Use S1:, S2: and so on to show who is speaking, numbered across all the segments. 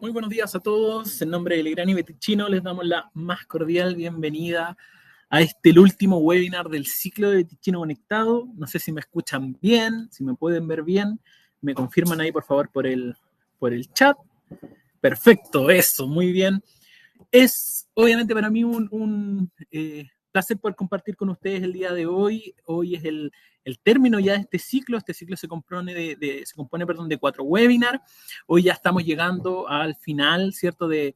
S1: Muy buenos días a todos. En nombre de Legrand y Betichino les damos la más cordial bienvenida a el último webinar del ciclo de Betichino Conectado. No sé si me escuchan bien, si me pueden ver bien. Me confirman ahí, por favor, por el chat. Perfecto, eso, muy bien. Es obviamente para mí un placer poder compartir con ustedes el día de hoy. Hoy es el término ya de este ciclo. Este ciclo se compone de 4 webinars. Hoy ya estamos llegando al final, ¿cierto?, de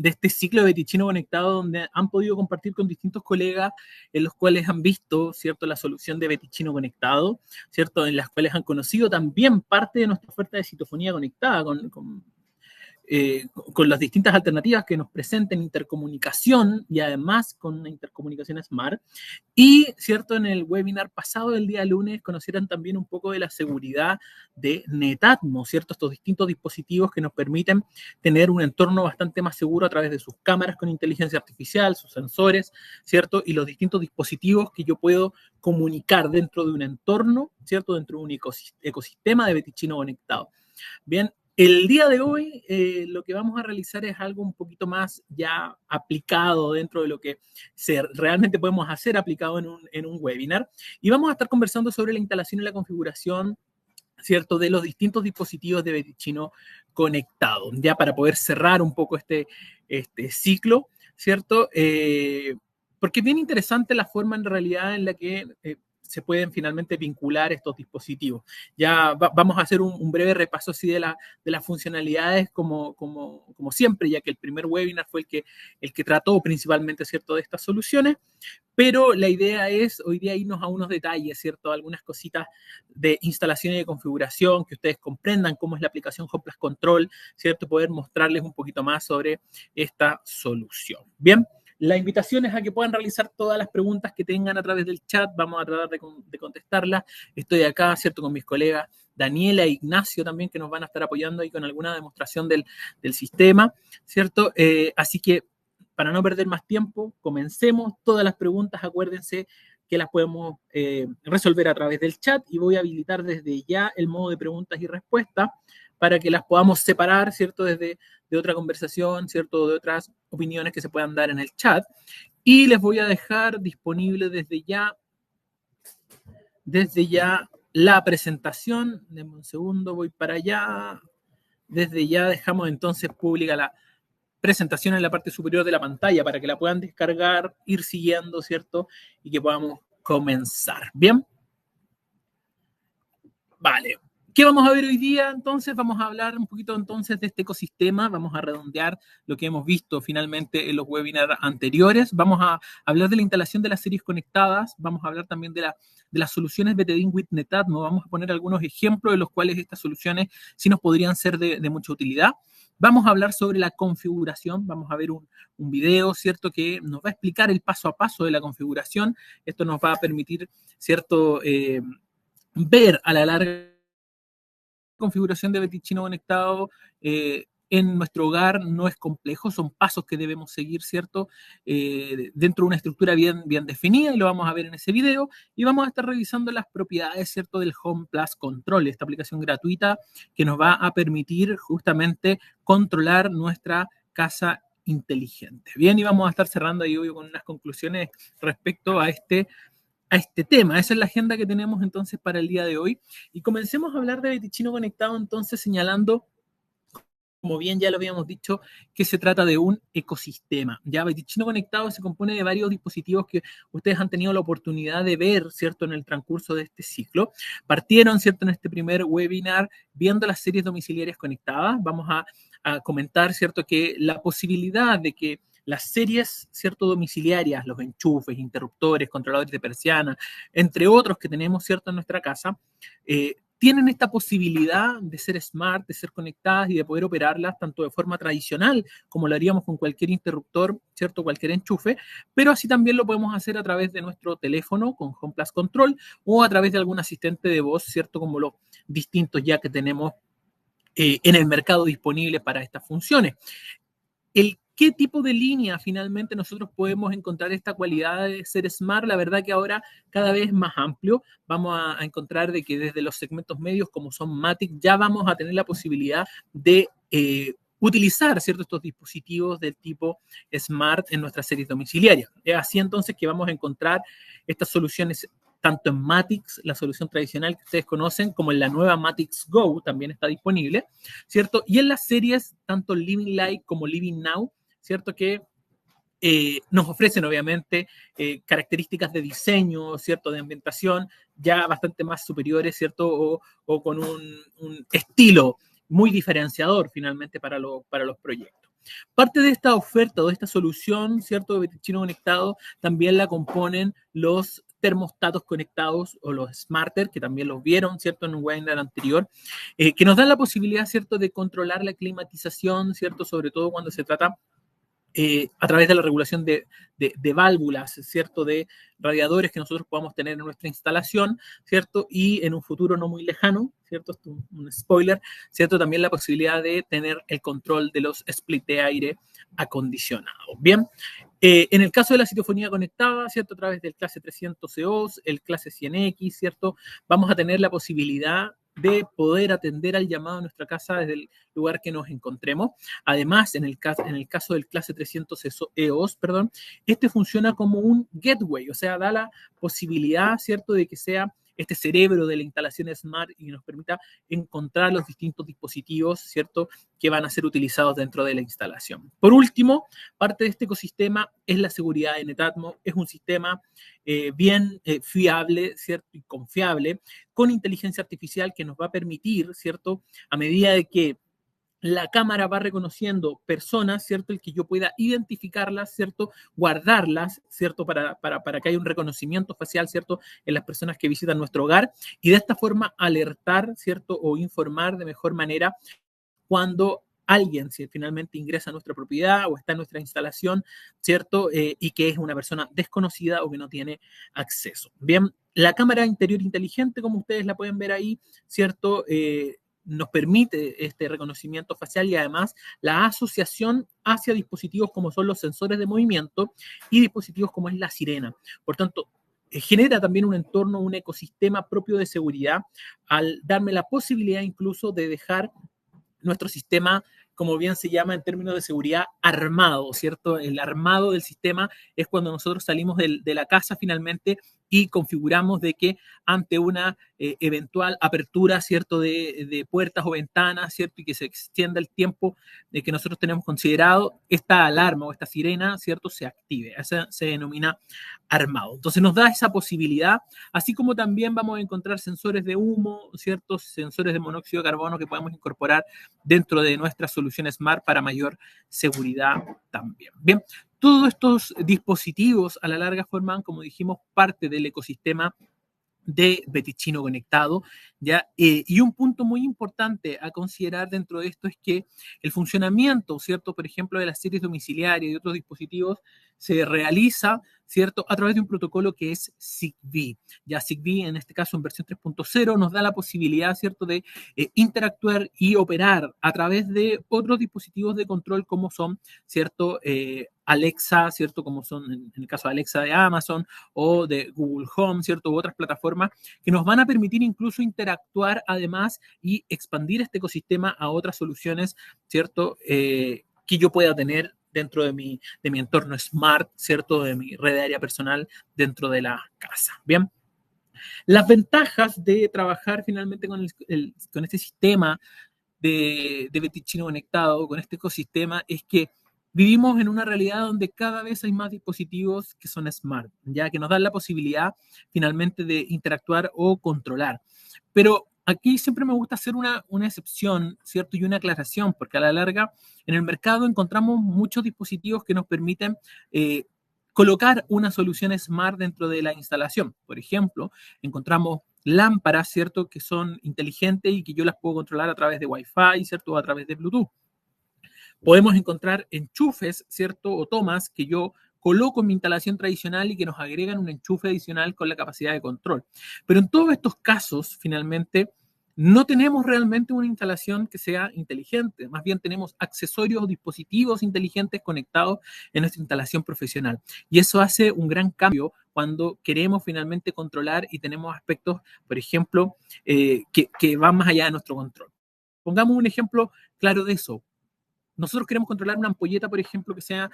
S1: este ciclo de Betichino Conectado, donde han podido compartir con distintos colegas en los cuales han visto, ¿cierto?, la solución de Betichino Conectado, ¿cierto?, en las cuales han conocido también parte de nuestra oferta de citofonía conectada con las distintas alternativas que nos presenten intercomunicación y además con una intercomunicación Smart. Y, cierto, en el webinar pasado del día lunes conocieron también un poco de la seguridad de Netatmo, ¿cierto? Estos distintos dispositivos que nos permiten tener un entorno bastante más seguro a través de sus cámaras con inteligencia artificial, sus sensores, ¿cierto? Y los distintos dispositivos que yo puedo comunicar dentro de un entorno, ¿cierto? Dentro de un ecosistema de Betichino Conectado. Bien, el día de hoy lo que vamos a realizar es algo un poquito más ya aplicado dentro de lo que realmente podemos hacer aplicado en un webinar. Y vamos a estar conversando sobre la instalación y la configuración, ¿cierto?, de los distintos dispositivos de Betichino Conectado, ya para poder cerrar un poco este ciclo, ¿cierto? Porque es bien interesante la forma en realidad en la que se pueden finalmente vincular estos dispositivos. Ya vamos a hacer un breve repaso así de las funcionalidades como siempre, ya que el primer webinar fue el que trató principalmente, ¿cierto?, de estas soluciones. Pero la idea es hoy día irnos a unos detalles, ¿cierto? Algunas cositas de instalación y de configuración, que ustedes comprendan cómo es la aplicación Homeplus Control, ¿cierto? Poder mostrarles un poquito más sobre esta solución. Bien, la invitación es a que puedan realizar todas las preguntas que tengan a través del chat. Vamos a tratar de contestarlas. Estoy acá, ¿cierto?, con mis colegas Daniela e Ignacio también, que nos van a estar apoyando ahí con alguna demostración del sistema, ¿cierto? Así que, para no perder más tiempo, comencemos. Todas las preguntas, acuérdense que las podemos resolver a través del chat, y voy a habilitar desde ya el modo de preguntas y respuestas para que las podamos separar, ¿cierto?, de otra conversación, ¿cierto?, de otras opiniones que se puedan dar en el chat. Y les voy a dejar disponible desde ya la presentación. Denme un segundo, voy para allá. Desde ya dejamos entonces pública la presentación en la parte superior de la pantalla para que la puedan descargar, ir siguiendo, ¿cierto? Y que podamos comenzar. ¿Bien? Vale. ¿Qué vamos a ver hoy día? Entonces vamos a hablar un poquito entonces de este ecosistema. Vamos a redondear lo que hemos visto finalmente en los webinars anteriores. Vamos a hablar de la instalación de las series conectadas. Vamos a hablar también de las soluciones Betedin with Netatmo. Vamos a poner algunos ejemplos de los cuales estas soluciones sí nos podrían ser de mucha utilidad. Vamos a hablar sobre la configuración. Vamos a ver un video, ¿cierto?, que nos va a explicar el paso a paso de la configuración. Esto nos va a permitir, ¿cierto?, ver a la larga configuración de Betichino Conectado en nuestro hogar. No es complejo, son pasos que debemos seguir, ¿cierto?, dentro de una estructura bien definida, y lo vamos a ver en ese video. Y vamos a estar revisando las propiedades, ¿cierto?, del Homeplus Control, esta aplicación gratuita que nos va a permitir justamente controlar nuestra casa inteligente. Bien, y vamos a estar cerrando ahí con unas conclusiones respecto a este tema. Esa es la agenda que tenemos entonces para el día de hoy. Y comencemos a hablar de Betichino Conectado, entonces señalando, como bien ya lo habíamos dicho, que se trata de un ecosistema. Ya Betichino Conectado se compone de varios dispositivos que ustedes han tenido la oportunidad de ver, ¿cierto?, en el transcurso de este ciclo. Partieron, ¿cierto?, en este primer webinar viendo las series domiciliarias conectadas. Vamos a comentar, ¿cierto?, que la posibilidad de que las series, ¿cierto?, domiciliarias, los enchufes, interruptores, controladores de persiana, entre otros que tenemos, ¿cierto?, en nuestra casa, tienen esta posibilidad de ser smart, de ser conectadas y de poder operarlas tanto de forma tradicional, como lo haríamos con cualquier interruptor, ¿cierto?, cualquier enchufe, pero así también lo podemos hacer a través de nuestro teléfono con Homeplus Control, o a través de algún asistente de voz, ¿cierto?, como los distintos ya que tenemos en el mercado disponible para estas funciones. qué tipo de línea finalmente nosotros podemos encontrar esta cualidad de ser smart? La verdad que ahora cada vez más amplio. Vamos a encontrar de que desde los segmentos medios como son Matic ya vamos a tener la posibilidad de utilizar ciertos estos dispositivos del tipo Smart en nuestras series domiciliarias. Es así entonces que vamos a encontrar estas soluciones tanto en Matix, la solución tradicional que ustedes conocen, como en la nueva Matix Go también está disponible, ¿cierto? Y en las series, tanto Living Light como Living Now, ¿cierto? Que nos ofrecen obviamente características de diseño, ¿cierto? De ambientación ya bastante más superiores, ¿cierto? O con un estilo muy diferenciador finalmente para los proyectos. Parte de esta oferta o de esta solución, ¿cierto? De Chino Conectado también la componen los termostatos conectados o los smarter, que también los vieron, ¿cierto? En un webinar anterior, que nos dan la posibilidad, ¿cierto? De controlar la climatización, ¿cierto? Sobre todo cuando se trata a través de la regulación de válvulas, ¿cierto? De radiadores que nosotros podamos tener en nuestra instalación, ¿cierto? Y en un futuro no muy lejano, ¿cierto? Esto es un spoiler, ¿cierto? También la posibilidad de tener el control de los split de aire acondicionados. Bien, en el caso de la citofonía conectada, ¿cierto? A través del clase 300 EOS, el clase 100X, ¿cierto? Vamos a tener la posibilidad de poder atender al llamado a nuestra casa desde el lugar que nos encontremos. Además, en el caso del clase 300 EOS, perdón, este funciona como un gateway, o sea, da la posibilidad, ¿cierto?, de que sea este cerebro de la instalación Smart y nos permita encontrar los distintos dispositivos, ¿cierto?, que van a ser utilizados dentro de la instalación. Por último, parte de este ecosistema es la seguridad de Netatmo. Es un sistema bien fiable, ¿cierto?, y confiable, con inteligencia artificial que nos va a permitir, ¿cierto?, a medida de que la cámara va reconociendo personas, ¿cierto? El que yo pueda identificarlas, ¿cierto? Guardarlas, ¿cierto? Para que haya un reconocimiento facial, ¿cierto? En las personas que visitan nuestro hogar y de esta forma alertar, ¿cierto? O informar de mejor manera cuando alguien, si finalmente ingresa a nuestra propiedad o está en nuestra instalación, ¿cierto? Y que es una persona desconocida o que no tiene acceso. Bien, la cámara interior inteligente, como ustedes la pueden ver ahí, ¿cierto? Nos permite este reconocimiento facial y además la asociación hacia dispositivos como son los sensores de movimiento y dispositivos como es la sirena. Por tanto, genera también un entorno, un ecosistema propio de seguridad al darme la posibilidad incluso de dejar nuestro sistema, como bien se llama en términos de seguridad, armado, ¿cierto? El armado del sistema es cuando nosotros salimos de la casa finalmente y configuramos de que ante una eventual apertura, ¿cierto?, de puertas o ventanas, ¿cierto?, y que se extienda el tiempo de que nosotros tenemos considerado, esta alarma o esta sirena, ¿cierto?, se active. Esa se denomina armado. Entonces nos da esa posibilidad, así como también vamos a encontrar sensores de humo, ¿ciertos? Sensores de monóxido de carbono que podemos incorporar dentro de nuestras soluciones Smart para mayor seguridad también. Bien, todos estos dispositivos a la larga forman, como dijimos, parte del ecosistema de Betichino Conectado, ¿ya? Y un punto muy importante a considerar dentro de esto es que el funcionamiento, ¿cierto?, por ejemplo, de las series domiciliarias y otros dispositivos se realiza, ¿cierto?, a través de un protocolo que es Zigbee. Ya Zigbee, en este caso en versión 3.0, nos da la posibilidad, ¿cierto?, de interactuar y operar a través de otros dispositivos de control como son, ¿cierto?, Alexa, ¿cierto?, como son en el caso de Alexa de Amazon o de Google Home, ¿cierto?, u otras plataformas que nos van a permitir incluso interactuar además y expandir este ecosistema a otras soluciones, ¿cierto?, que yo pueda tener dentro de mi entorno smart, ¿cierto?, de mi red de área personal dentro de la casa. Bien. Las ventajas de trabajar finalmente con este sistema de Betichino Conectado, con este ecosistema, es que vivimos en una realidad donde cada vez hay más dispositivos que son smart, ya que nos dan la posibilidad finalmente de interactuar o controlar. Pero aquí siempre me gusta hacer una excepción, ¿cierto? Y una aclaración, porque a la larga en el mercado encontramos muchos dispositivos que nos permiten colocar una solución smart dentro de la instalación. Por ejemplo, encontramos lámparas, ¿cierto?, que son inteligentes y que yo las puedo controlar a través de Wi-Fi, ¿cierto?, o a través de Bluetooth. Podemos encontrar enchufes, ¿cierto?, o tomas que yo coloco en mi instalación tradicional y que nos agregan un enchufe adicional con la capacidad de control. Pero en todos estos casos, finalmente, no tenemos realmente una instalación que sea inteligente, más bien tenemos accesorios o dispositivos inteligentes conectados en nuestra instalación profesional. Y eso hace un gran cambio cuando queremos finalmente controlar y tenemos aspectos, por ejemplo, que van más allá de nuestro control. Pongamos un ejemplo claro de eso. Nosotros queremos controlar una ampolleta, por ejemplo, que sea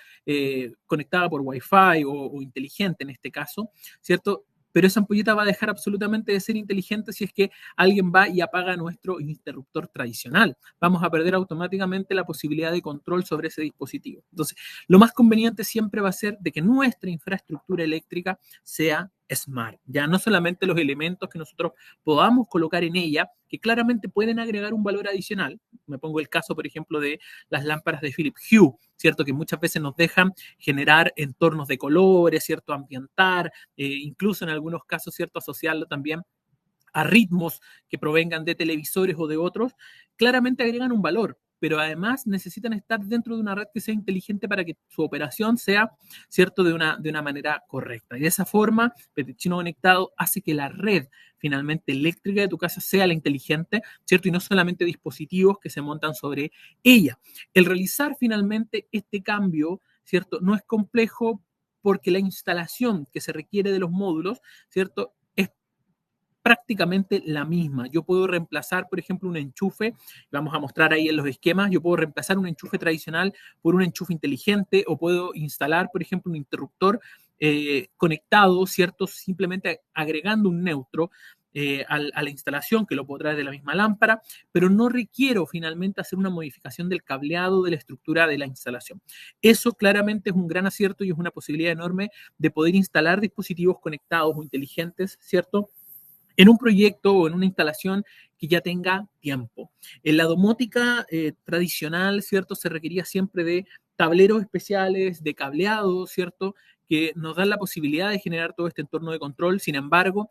S1: conectada por Wi-Fi o inteligente en este caso, ¿cierto? Pero esa ampolleta va a dejar absolutamente de ser inteligente si es que alguien va y apaga nuestro interruptor tradicional. Vamos a perder automáticamente la posibilidad de control sobre ese dispositivo. Entonces, lo más conveniente siempre va a ser de que nuestra infraestructura eléctrica sea smart. Ya no solamente los elementos que nosotros podamos colocar en ella, que claramente pueden agregar un valor adicional. Me pongo el caso, por ejemplo, de las lámparas de Philips Hue, ¿cierto? Que muchas veces nos dejan generar entornos de colores, ¿cierto? Ambientar, incluso en algunos casos, ¿cierto? Asociarlo también a ritmos que provengan de televisores o de otros, claramente agregan un valor, pero además necesitan estar dentro de una red que sea inteligente para que su operación sea, ¿cierto?, de una manera correcta. Y de esa forma, Petechino Conectado hace que la red finalmente eléctrica de tu casa sea la inteligente, ¿cierto? Y no solamente dispositivos que se montan sobre ella. El realizar finalmente este cambio, ¿cierto?, no es complejo porque la instalación que se requiere de los módulos, ¿cierto?, prácticamente la misma. Yo puedo reemplazar, por ejemplo, un enchufe, vamos a mostrar ahí en los esquemas, yo puedo reemplazar un enchufe tradicional por un enchufe inteligente o puedo instalar, por ejemplo, un interruptor conectado, ¿cierto? Simplemente agregando un neutro a la instalación que lo puedo traer de la misma lámpara, pero no requiero finalmente hacer una modificación del cableado de la estructura de la instalación. Eso claramente es un gran acierto y es una posibilidad enorme de poder instalar dispositivos conectados o inteligentes, ¿cierto?, en un proyecto o en una instalación que ya tenga tiempo. En la domótica tradicional, ¿cierto? Se requería siempre de tableros especiales, de cableado, ¿cierto? Que nos dan la posibilidad de generar todo este entorno de control. Sin embargo,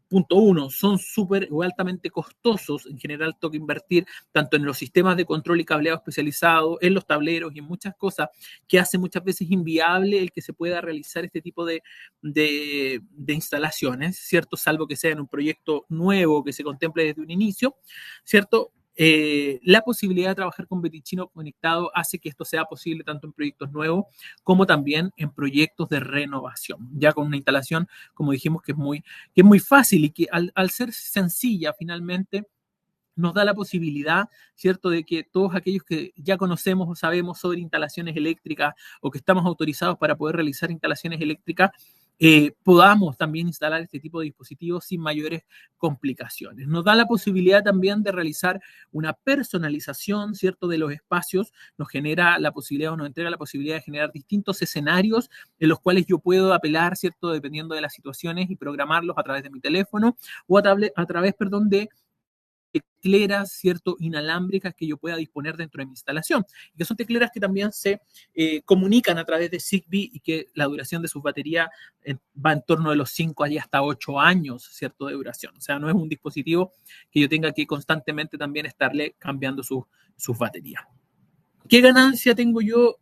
S1: punto uno, son súper o altamente costosos. En general, toca invertir tanto en los sistemas de control y cableado especializado, en los tableros y en muchas cosas que hace muchas veces inviable el que se pueda realizar este tipo de instalaciones, ¿cierto? Salvo que sea en un proyecto nuevo que se contemple desde un inicio, ¿cierto? La posibilidad de trabajar con Petechino Conectado hace que esto sea posible tanto en proyectos nuevos como también en proyectos de renovación, ya con una instalación, como dijimos, que es muy fácil y que al ser sencilla finalmente nos da la posibilidad, ¿cierto?, de que todos aquellos que ya conocemos o sabemos sobre instalaciones eléctricas o que estamos autorizados para poder realizar instalaciones eléctricas, podamos también instalar este tipo de dispositivos sin mayores complicaciones. Nos da la posibilidad también de realizar una personalización, ¿cierto?, de los espacios, nos genera la posibilidad o nos entrega la posibilidad de generar distintos escenarios en los cuales yo puedo apelar, ¿cierto?, dependiendo de las situaciones y programarlos a través de mi teléfono o a través, perdón, de tecleras, ¿cierto?, inalámbricas que yo pueda disponer dentro de mi instalación. Y que son tecleras que también se comunican a través de Zigbee y que la duración de sus baterías va en torno de los 5 y hasta 8 años, ¿cierto?, de duración. O sea, no es un dispositivo que yo tenga que constantemente también estarle cambiando sus baterías. ¿Qué ganancia tengo yo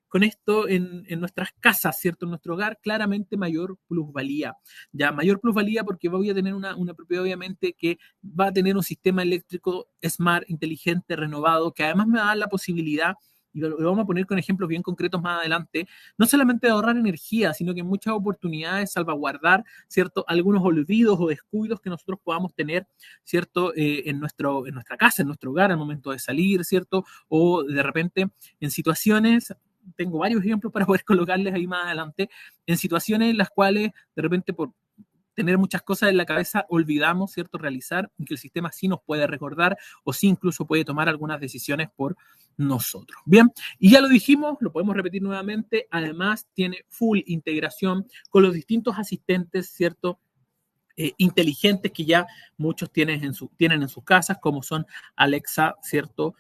S1: con esto en nuestras casas, ¿cierto? En nuestro hogar, claramente mayor plusvalía. Ya, mayor plusvalía porque voy a tener una propiedad, obviamente, que va a tener un sistema eléctrico smart, inteligente, renovado, que además me va a dar la posibilidad, y lo vamos a poner con ejemplos bien concretos más adelante, no solamente de ahorrar energía, sino que en muchas oportunidades salvaguardar, ¿cierto?, algunos olvidos o descuidos que nosotros podamos tener, ¿cierto?, en nuestra casa, en nuestro hogar, al momento de salir, ¿cierto? O de repente en situaciones, tengo varios ejemplos para poder colocarles ahí más adelante, en situaciones en las cuales de repente por tener muchas cosas en la cabeza olvidamos, ¿cierto?, realizar y que el sistema sí nos puede recordar o sí incluso puede tomar algunas decisiones por nosotros. Bien, y ya lo dijimos, lo podemos repetir nuevamente, además tiene full integración con los distintos asistentes, ¿cierto?, inteligentes que ya muchos tienen en sus casas, como son Alexa, ¿cierto?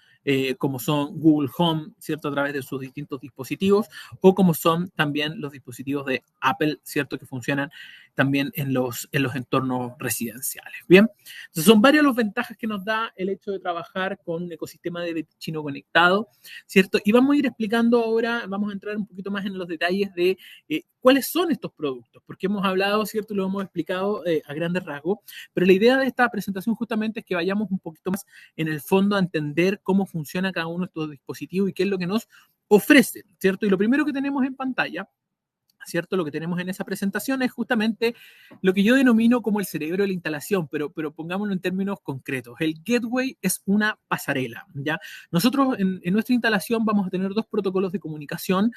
S1: Como son Google Home, ¿cierto? A través de sus distintos dispositivos, o como son también los dispositivos de Apple, ¿cierto? Que funcionan también en los entornos residenciales. Bien, entonces son varias las ventajas que nos da el hecho de trabajar con un ecosistema de Betichino conectado, ¿cierto? Y vamos a ir explicando ahora, vamos a entrar un poquito más en los detalles de cuáles son estos productos, porque hemos hablado, ¿cierto? Lo hemos explicado a grandes rasgos, pero la idea de esta presentación justamente es que vayamos un poquito más en el fondo a entender cómo funciona cada uno de estos dispositivos y qué es lo que nos ofrecen, ¿cierto? Y lo primero que tenemos en pantalla, ¿cierto? Lo que tenemos en esa presentación es justamente lo que yo denomino como el cerebro de la instalación, pero pongámoslo en términos concretos. El gateway es una pasarela, ¿ya? Nosotros en nuestra instalación vamos a tener dos protocolos de comunicación.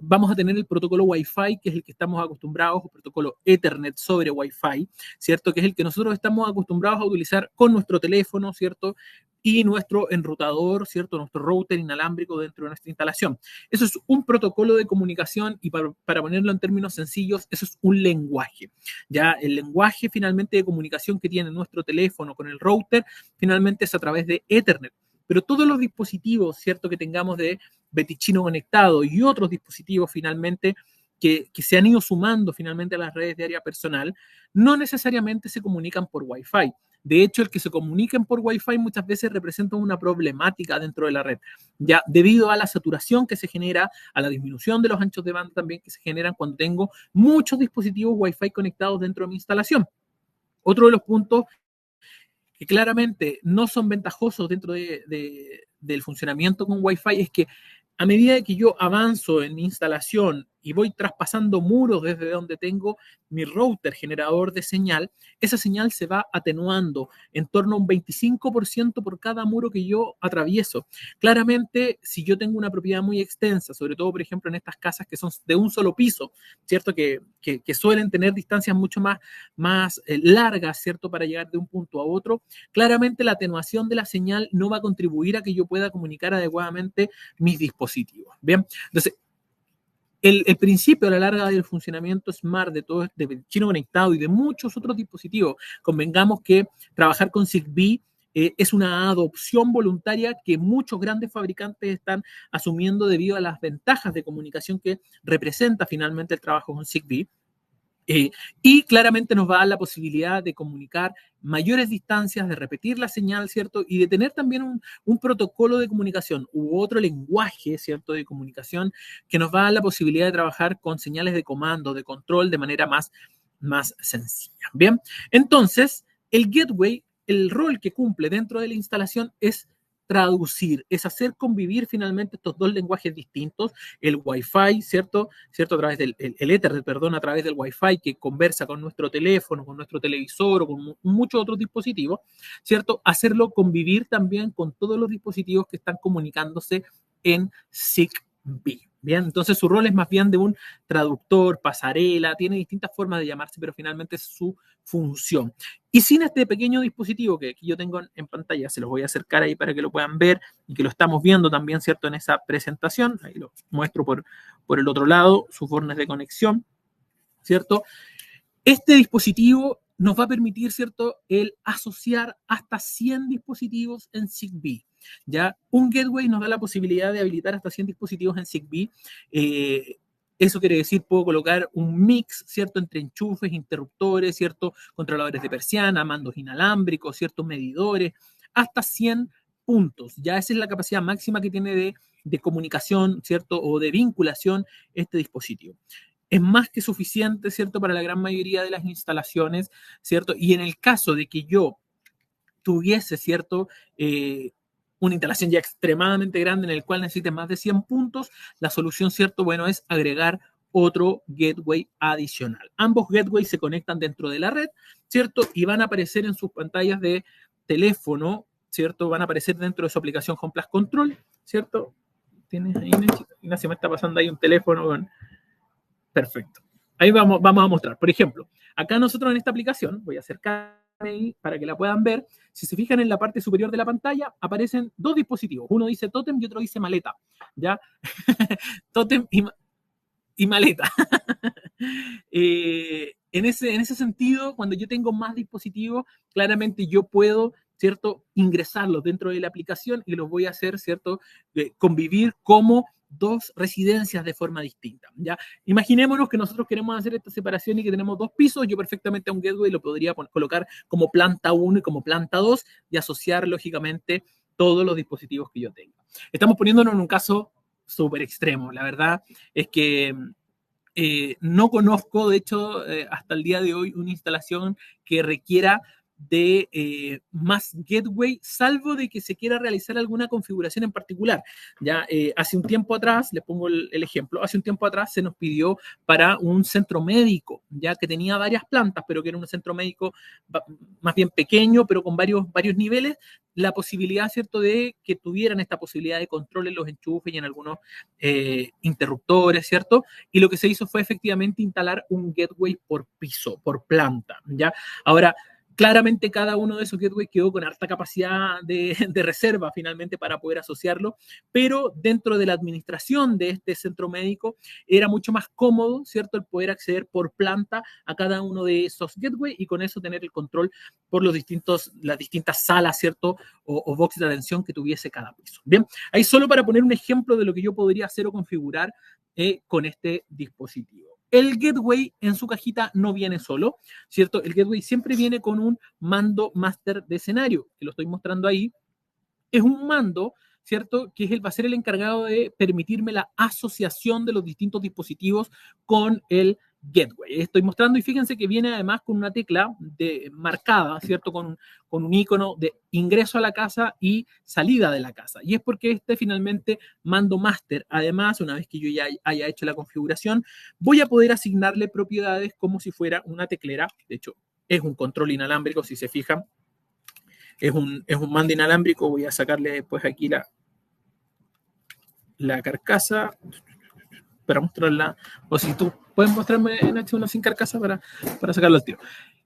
S1: Vamos a tener el protocolo Wi-Fi, que es el que estamos acostumbrados, o protocolo Ethernet sobre Wi-Fi, ¿cierto? Que es el que nosotros estamos acostumbrados a utilizar con nuestro teléfono, ¿cierto? Y nuestro enrutador, ¿cierto? Nuestro router inalámbrico dentro de nuestra instalación. Eso es un protocolo de comunicación y para ponerlo en términos sencillos, eso es un lenguaje. Ya el lenguaje finalmente de comunicación que tiene nuestro teléfono con el router, finalmente es a través de Ethernet. Pero todos los dispositivos, ¿cierto? Que tengamos de Betichino conectado y otros dispositivos finalmente que se han ido sumando finalmente a las redes de área personal, no necesariamente se comunican por Wi-Fi. De hecho, el que se comuniquen por Wi-Fi muchas veces representa una problemática dentro de la red, ya debido a la saturación que se genera, a la disminución de los anchos de banda también que se generan cuando tengo muchos dispositivos Wi-Fi conectados dentro de mi instalación. Otro de los puntos que claramente no son ventajosos dentro del funcionamiento con Wi-Fi es que a medida que yo avanzo en mi instalación y voy traspasando muros desde donde tengo mi router generador de señal, esa señal se va atenuando en torno a un 25% por cada muro que yo atravieso. Claramente, si yo tengo una propiedad muy extensa, sobre todo, por ejemplo, en estas casas que son de un solo piso, ¿cierto? Que suelen tener distancias mucho más largas, ¿cierto? Para llegar de un punto a otro, claramente la atenuación de la señal no va a contribuir a que yo pueda comunicar adecuadamente mis dispositivos. Bien, entonces, el principio a la larga del funcionamiento smart de todo de Chino Conectado y de muchos otros dispositivos, convengamos que trabajar con Zigbee es una adopción voluntaria que muchos grandes fabricantes están asumiendo debido a las ventajas de comunicación que representa finalmente el trabajo con Zigbee. Y claramente nos va a dar la posibilidad de comunicar mayores distancias, de repetir la señal, ¿cierto? Y de tener también un protocolo de comunicación u otro lenguaje, ¿cierto? De comunicación que nos va a dar la posibilidad de trabajar con señales de comando, de control de manera más sencilla. Bien, entonces el gateway, el rol que cumple dentro de la instalación es traducir, es hacer convivir finalmente estos dos lenguajes distintos, el Wi-Fi, ¿cierto? A través del el Ethernet, perdón, a través del Wi-Fi que conversa con nuestro teléfono, con nuestro televisor o con muchos otros dispositivos, ¿cierto? Hacerlo convivir también con todos los dispositivos que están comunicándose en Zigbee. Bien, entonces su rol es más bien de un traductor, pasarela, tiene distintas formas de llamarse, pero finalmente es su función. Y sin este pequeño dispositivo que aquí yo tengo en pantalla, se los voy a acercar ahí para que lo puedan ver y que lo estamos viendo también, ¿cierto? En esa presentación, ahí lo muestro por el otro lado, sus bornes de conexión, ¿cierto? Este dispositivo nos va a permitir, ¿cierto?, el asociar hasta 100 dispositivos en Zigbee. Ya un gateway nos da la posibilidad de habilitar hasta 100 dispositivos en Zigbee. Eso quiere decir, puedo colocar un mix, ¿cierto?, entre enchufes, interruptores, ¿cierto?, controladores de persiana, mandos inalámbricos, ¿cierto?, medidores, hasta 100 puntos. Ya esa es la capacidad máxima que tiene de comunicación, ¿cierto?, o de vinculación este dispositivo. Es más que suficiente, ¿cierto?, para la gran mayoría de las instalaciones, ¿cierto? Y en el caso de que yo tuviese, ¿cierto?, una instalación ya extremadamente grande en el cual necesite más de 100 puntos, la solución, ¿cierto?, bueno, es agregar otro gateway adicional. Ambos gateways se conectan dentro de la red, ¿cierto? Y van a aparecer en sus pantallas de teléfono, ¿cierto? Van a aparecer dentro de su aplicación Home Plus Control, ¿cierto? ¿Tienes ahí, Ignacio? Me está pasando ahí un teléfono con... Perfecto. Ahí vamos a mostrar. Por ejemplo, acá nosotros en esta aplicación, voy a acercarme ahí para que la puedan ver. Si se fijan en la parte superior de la pantalla, aparecen dos dispositivos. Uno dice Totem y otro dice Maleta. ¿Ya? Totem y Maleta. En ese sentido, cuando yo tengo más dispositivos, claramente yo puedo, ¿cierto?, ingresarlos dentro de la aplicación y los voy a hacer, ¿cierto?, convivir como dos residencias de forma distinta, ¿ya? Imaginémonos que nosotros queremos hacer esta separación y que tenemos dos pisos. Yo perfectamente a un gateway lo podría colocar como planta 1 y como planta 2 y asociar, lógicamente, todos los dispositivos que yo tenga. Estamos poniéndonos en un caso súper extremo. La verdad es que no conozco, de hecho, hasta el día de hoy, una instalación que requiera de más gateway, salvo de que se quiera realizar alguna configuración en particular. Ya hace un tiempo atrás, les pongo el ejemplo, hace un tiempo atrás se nos pidió para un centro médico, ya que tenía varias plantas, pero que era un centro médico más bien pequeño, pero con varios niveles, la posibilidad, ¿cierto?, de que tuvieran esta posibilidad de control en los enchufes y en algunos interruptores, ¿cierto? Y lo que se hizo fue efectivamente instalar un gateway por piso, por planta, ¿ya? Ahora, claramente cada uno de esos gateways quedó con harta capacidad de reserva finalmente para poder asociarlo, pero dentro de la administración de este centro médico era mucho más cómodo, ¿cierto?, el poder acceder por planta a cada uno de esos gateways y con eso tener el control por las distintas salas, ¿cierto?, o box de atención que tuviese cada piso. Bien, ahí solo para poner un ejemplo de lo que yo podría hacer o configurar con este dispositivo. El gateway en su cajita no viene solo, ¿cierto? El gateway siempre viene con un mando máster de escenario, que lo estoy mostrando ahí. Es un mando, ¿cierto?, que va a ser el encargado de permitirme la asociación de los distintos dispositivos con el gateway. Estoy mostrando y fíjense que viene además con una tecla marcada, ¿cierto?, con un icono de ingreso a la casa y salida de la casa. Y es porque este finalmente mando máster, además, una vez que yo ya haya hecho la configuración, voy a poder asignarle propiedades como si fuera una teclera. De hecho, es un control inalámbrico, si se fijan. Es un mando inalámbrico. Voy a sacarle después aquí la carcasa para mostrarla. O si tú puedes mostrarme en H1 sin carcasa para sacarlo al tiro.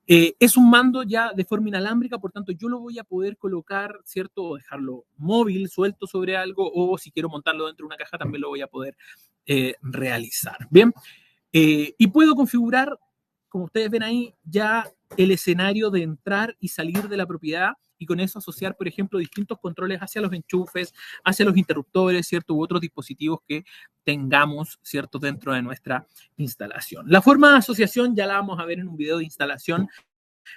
S1: Es un mando ya de forma inalámbrica, por tanto yo lo voy a poder colocar, ¿cierto? O dejarlo móvil, suelto sobre algo, o si quiero montarlo dentro de una caja también lo voy a poder realizar. Bien, y puedo configurar, como ustedes ven ahí, ya el escenario de entrar y salir de la propiedad y con eso asociar, por ejemplo, distintos controles hacia los enchufes, hacia los interruptores, ¿cierto? U otros dispositivos que tengamos, ¿cierto?, dentro de nuestra instalación. La forma de asociación ya la vamos a ver en un video de instalación,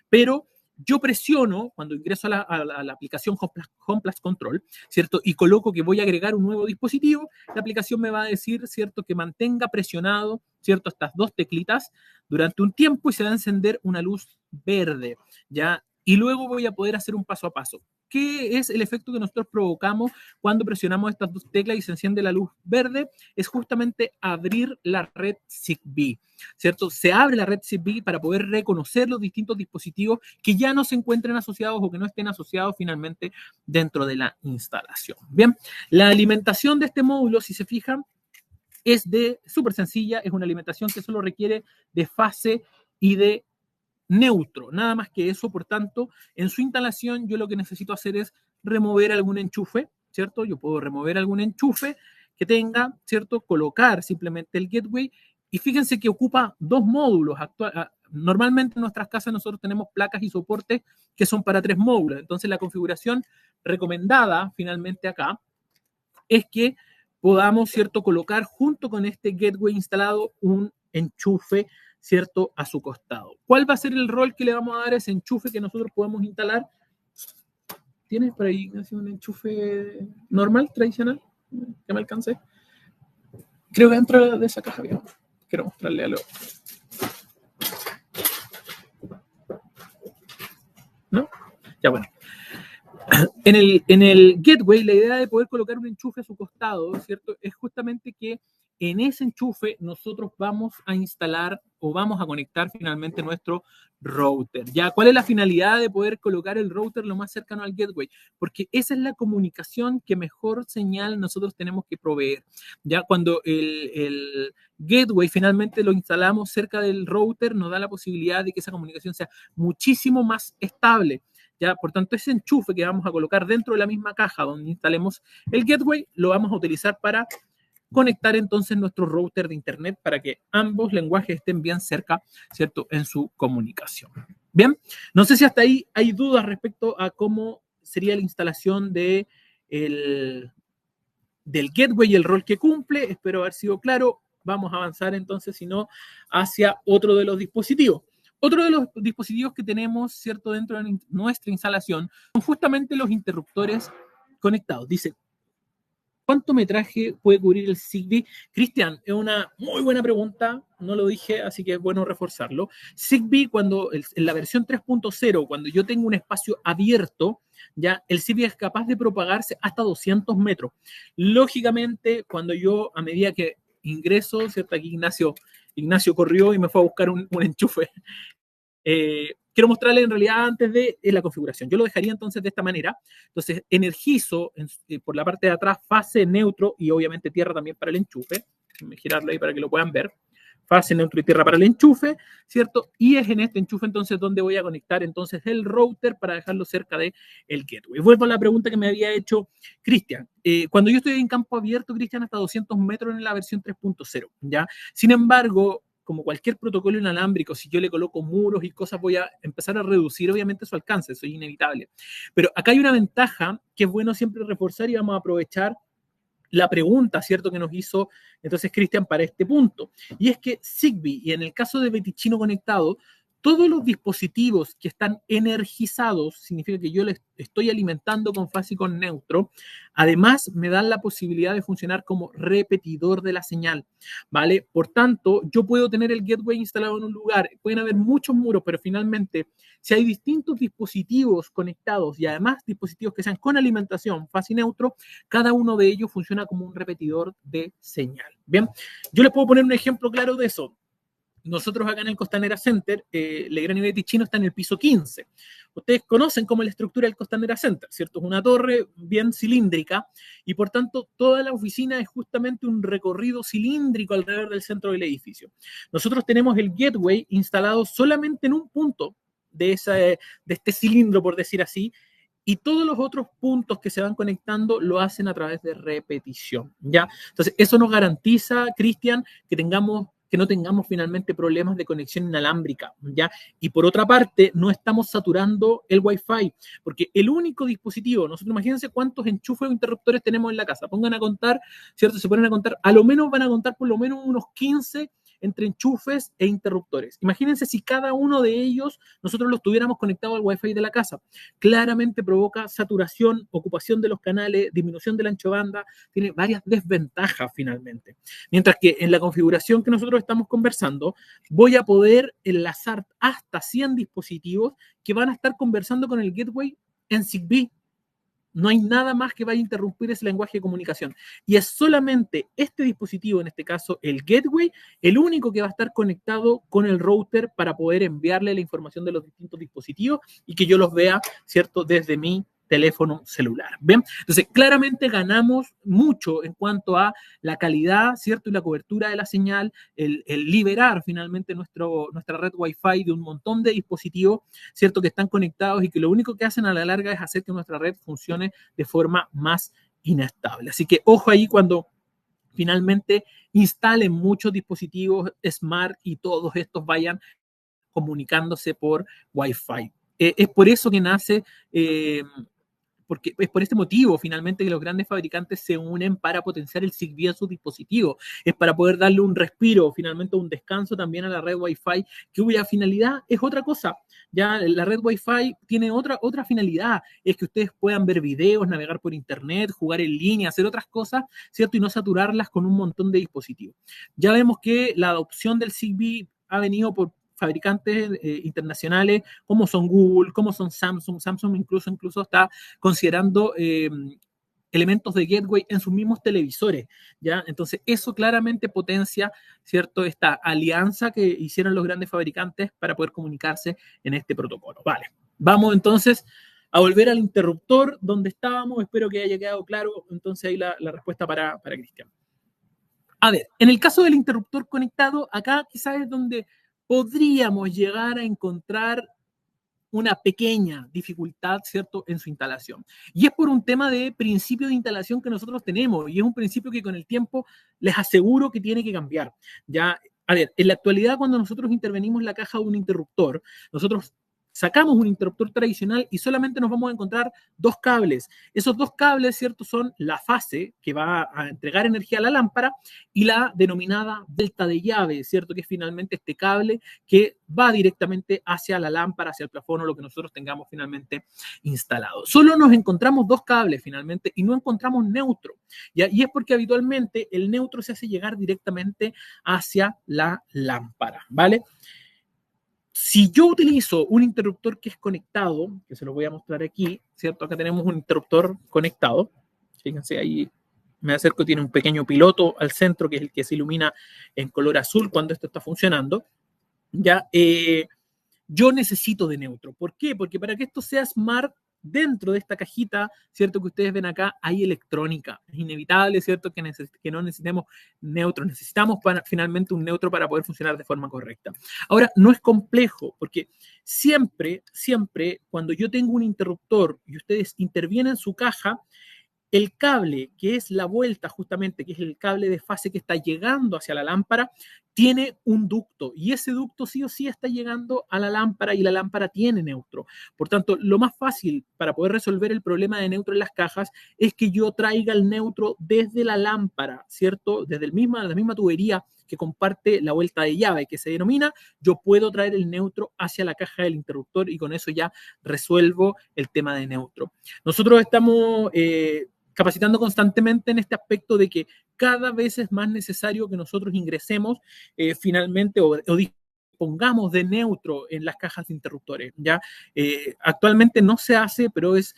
S1: pero yo presiono cuando ingreso a la aplicación HomePlus Control, ¿cierto? Y coloco que voy a agregar un nuevo dispositivo, la aplicación me va a decir, ¿cierto?, que mantenga presionado, ¿cierto?, estas dos teclitas durante un tiempo y se va a encender una luz verde, ¿ya? Y luego voy a poder hacer un paso a paso. ¿Qué es el efecto que nosotros provocamos cuando presionamos estas dos teclas y se enciende la luz verde? Es justamente abrir la red Zigbee, ¿cierto? Se abre la red Zigbee para poder reconocer los distintos dispositivos que ya no se encuentren asociados o que no estén asociados finalmente dentro de la instalación. Bien, la alimentación de este módulo, si se fijan, es súper sencilla, es una alimentación que solo requiere de fase y de neutro, nada más que eso. Por tanto, en su instalación yo lo que necesito hacer es remover algún enchufe, ¿cierto? Yo puedo remover algún enchufe que tenga, ¿cierto? Colocar simplemente el gateway y fíjense que ocupa dos módulos. Normalmente en nuestras casas nosotros tenemos placas y soportes que son para 3 módulos. Entonces la configuración recomendada finalmente acá es que podamos, ¿cierto?, colocar junto con este gateway instalado un enchufe, ¿cierto?, a su costado. ¿Cuál va a ser el rol que le vamos a dar a ese enchufe que nosotros podemos instalar? ¿Tienes por ahí un enchufe normal, tradicional? Que me alcance. Creo que dentro de esa caja había. Quiero mostrarle algo. ¿No? Ya, bueno. En el gateway, la idea de poder colocar un enchufe a su costado, ¿cierto?, es justamente que en ese enchufe nosotros vamos a instalar o vamos a conectar finalmente nuestro router. ¿Ya? ¿Cuál es la finalidad de poder colocar el router lo más cercano al gateway? Porque esa es la comunicación que mejor señal nosotros tenemos que proveer. ¿Ya? Cuando el gateway finalmente lo instalamos cerca del router, nos da la posibilidad de que esa comunicación sea muchísimo más estable. ¿Ya? Por tanto, ese enchufe que vamos a colocar dentro de la misma caja donde instalemos el gateway, lo vamos a utilizar para conectar entonces nuestro router de internet para que ambos lenguajes estén bien cerca, ¿cierto?, en su comunicación. Bien, no sé si hasta ahí hay dudas respecto a cómo sería la instalación del del gateway y el rol que cumple. Espero haber sido claro. Vamos a avanzar entonces, si no, hacia otro de los dispositivos. Otro de los dispositivos que tenemos, ¿cierto?, dentro de nuestra instalación son justamente los interruptores conectados. Dice, ¿cuánto metraje puede cubrir el Zigbee? Cristian, es una muy buena pregunta, no lo dije, así que es bueno reforzarlo. Zigbee, en la versión 3.0, cuando yo tengo un espacio abierto, ya el Zigbee es capaz de propagarse hasta 200 metros. Lógicamente, cuando yo, a medida que ingreso, ¿cierto? Aquí Ignacio corrió y me fue a buscar un enchufe. Quiero mostrarles en realidad antes de la configuración. Yo lo dejaría entonces de esta manera. Entonces, energizo por la parte de atrás fase, neutro y obviamente tierra también para el enchufe. Déjenme girarlo ahí para que lo puedan ver. Fase, neutro y tierra para el enchufe, ¿cierto? Y es en este enchufe entonces donde voy a conectar entonces el router para dejarlo cerca del gateway. Vuelvo a la pregunta que me había hecho Cristian. Cuando yo estoy en campo abierto, Cristian, hasta 200 metros en la versión 3.0, ¿ya? Sin embargo, como cualquier protocolo inalámbrico, si yo le coloco muros y cosas, voy a empezar a reducir obviamente su alcance, eso es inevitable. Pero acá hay una ventaja que es bueno siempre reforzar y vamos a aprovechar la pregunta, ¿cierto?, que nos hizo entonces Cristian para este punto. Y es que Zigbee, y en el caso de Betichino Conectado, todos los dispositivos que están energizados, significa que yo les estoy alimentando con fase y con neutro, además me dan la posibilidad de funcionar como repetidor de la señal, ¿vale? Por tanto, yo puedo tener el gateway instalado en un lugar, pueden haber muchos muros, pero finalmente, si hay distintos dispositivos conectados y además dispositivos que sean con alimentación, fase y neutro, cada uno de ellos funciona como un repetidor de señal. Bien, yo les puedo poner un ejemplo claro de eso. Nosotros acá en el Costanera Center, Legrand y Betichino está en el piso 15. Ustedes conocen cómo es la estructura del Costanera Center, ¿cierto? Es una torre bien cilíndrica y por tanto toda la oficina es justamente un recorrido cilíndrico alrededor del centro del edificio. Nosotros tenemos el gateway instalado solamente en un punto de este cilindro, por decir así, y todos los otros puntos que se van conectando lo hacen a través de repetición, ¿ya? Entonces, eso nos garantiza, Cristian, que no tengamos finalmente problemas de conexión inalámbrica, ¿ya? Y por otra parte, no estamos saturando el Wi-Fi, porque el único dispositivo, nosotros imagínense cuántos enchufes o interruptores tenemos en la casa, pongan a contar, ¿cierto? Se ponen a contar, a lo menos van a contar por lo menos unos 15 entre enchufes e interruptores. Imagínense si cada uno de ellos nosotros los tuviéramos conectados al Wi-Fi de la casa. Claramente provoca saturación, ocupación de los canales, disminución del ancho de banda, tiene varias desventajas finalmente. Mientras que en la configuración que nosotros estamos conversando, voy a poder enlazar hasta 100 dispositivos que van a estar conversando con el gateway en Zigbee. No hay nada más que vaya a interrumpir ese lenguaje de comunicación. Y es solamente este dispositivo, en este caso el gateway, el único que va a estar conectado con el router para poder enviarle la información de los distintos dispositivos y que yo los vea, ¿cierto?, desde mi teléfono celular. ¿Bien? Entonces, claramente ganamos mucho en cuanto a la calidad, ¿cierto?, y la cobertura de la señal, el liberar finalmente nuestra red Wi-Fi de un montón de dispositivos, ¿cierto?, que están conectados y que lo único que hacen a la larga es hacer que nuestra red funcione de forma más inestable. Así que ojo ahí cuando finalmente instalen muchos dispositivos smart y todos estos vayan comunicándose por Wi-Fi. Es por eso que nace porque es por este motivo finalmente que los grandes fabricantes se unen para potenciar el Zigbee en sus dispositivos. Es para poder darle un respiro, finalmente un descanso también a la red Wi-Fi, cuya finalidad es otra cosa. Ya la red Wi-Fi tiene otra finalidad, es que ustedes puedan ver videos, navegar por internet, jugar en línea, hacer otras cosas, ¿cierto? Y no saturarlas con un montón de dispositivos. Ya vemos que la adopción del Zigbee ha venido por fabricantes internacionales como son Google, como son Samsung. Samsung incluso está considerando elementos de gateway en sus mismos televisores, ¿ya? Entonces, eso claramente potencia, ¿cierto?, esta alianza que hicieron los grandes fabricantes para poder comunicarse en este protocolo. Vale, vamos entonces a volver al interruptor donde estábamos. Espero que haya quedado claro entonces ahí la respuesta para Cristian. A ver, en el caso del interruptor conectado, acá quizás es donde podríamos llegar a encontrar una pequeña dificultad, ¿cierto?, en su instalación. Y es por un tema de principio de instalación que nosotros tenemos, y es un principio que con el tiempo les aseguro que tiene que cambiar. Ya, a ver, en la actualidad cuando nosotros intervenimos la caja de un interruptor, nosotros sacamos un interruptor tradicional y solamente nos vamos a encontrar dos cables. Esos dos cables, ¿cierto? Son la fase que va a entregar energía a la lámpara y la denominada vuelta de llave, ¿cierto? Que es finalmente este cable que va directamente hacia la lámpara, hacia el plafón o lo que nosotros tengamos finalmente instalado. Solo nos encontramos dos cables finalmente y no encontramos neutro, ¿ya? Y es porque habitualmente el neutro se hace llegar directamente hacia la lámpara, ¿vale? Si yo utilizo un interruptor que es conectado, que se lo voy a mostrar aquí, ¿cierto? Acá tenemos un interruptor conectado. Fíjense, ahí me acerco, tiene un pequeño piloto al centro, que es el que se ilumina en color azul cuando esto está funcionando. Ya, yo necesito de neutro. ¿Por qué? Porque para que esto sea smart, dentro de esta cajita, ¿cierto? Que ustedes ven acá, hay electrónica. Es inevitable, ¿cierto? Que no necesitemos neutro. Necesitamos finalmente un neutro para poder funcionar de forma correcta. Ahora, no es complejo, porque siempre, cuando yo tengo un interruptor y ustedes intervienen en su caja, el cable, que es la vuelta justamente, que es el cable de fase que está llegando hacia la lámpara, tiene un ducto y ese ducto sí o sí está llegando a la lámpara y la lámpara tiene neutro. Por tanto, lo más fácil para poder resolver el problema de neutro en las cajas es que yo traiga el neutro desde la lámpara, ¿cierto? Desde la misma tubería que comparte la vuelta de llave que se denomina, yo puedo traer el neutro hacia la caja del interruptor y con eso ya resuelvo el tema de neutro. Nosotros estamos capacitando constantemente en este aspecto de que cada vez es más necesario que nosotros ingresemos finalmente o dispongamos de neutro en las cajas de interruptores. ¿Ya? Actualmente no se hace, pero es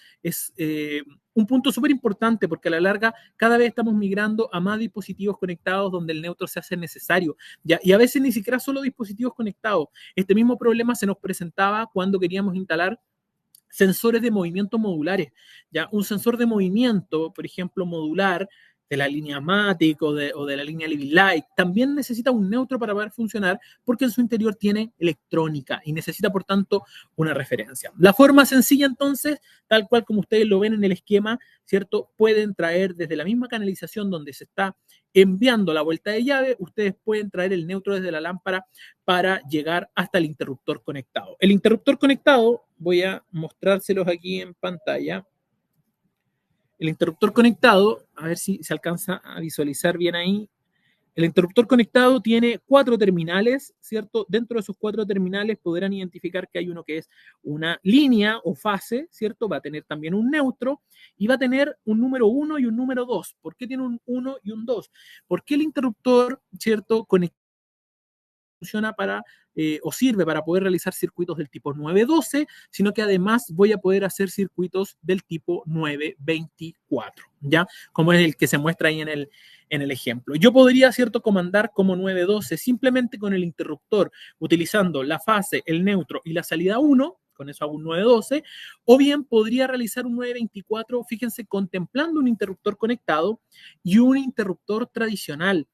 S1: un punto súper importante porque a la larga cada vez estamos migrando a más dispositivos conectados donde el neutro se hace necesario. ¿Ya? Y a veces ni siquiera solo dispositivos conectados. Este mismo problema se nos presentaba cuando queríamos instalar sensores de movimiento modulares. ¿Ya? Un sensor de movimiento, por ejemplo, modular, de la línea Matic o de la línea Living Light, también necesita un neutro para poder funcionar porque en su interior tiene electrónica y necesita, por tanto, una referencia. La forma sencilla, entonces, tal cual como ustedes lo ven en el esquema, ¿cierto? Pueden traer desde la misma canalización donde se está enviando la vuelta de llave, ustedes pueden traer el neutro desde la lámpara para llegar hasta el interruptor conectado. El interruptor conectado, voy a mostrárselos aquí en pantalla. El interruptor conectado, a ver si se alcanza a visualizar bien ahí. El interruptor conectado tiene 4 terminales, ¿cierto? Dentro de esos 4 terminales podrán identificar que hay uno que es una línea o fase, ¿cierto? Va a tener también un neutro y va a tener un número 1 y un número 2. ¿Por qué tiene un 1 y un 2? Porque el interruptor, ¿cierto? Funciona para o sirve para poder realizar circuitos del tipo 912, sino que además voy a poder hacer circuitos del tipo 924, ¿ya? Como es el que se muestra ahí en el ejemplo. Yo podría, ¿cierto?, comandar como 912 simplemente con el interruptor, utilizando la fase, el neutro y la salida 1, con eso hago un 912, o bien podría realizar un 924, fíjense, contemplando un interruptor conectado y un interruptor tradicional.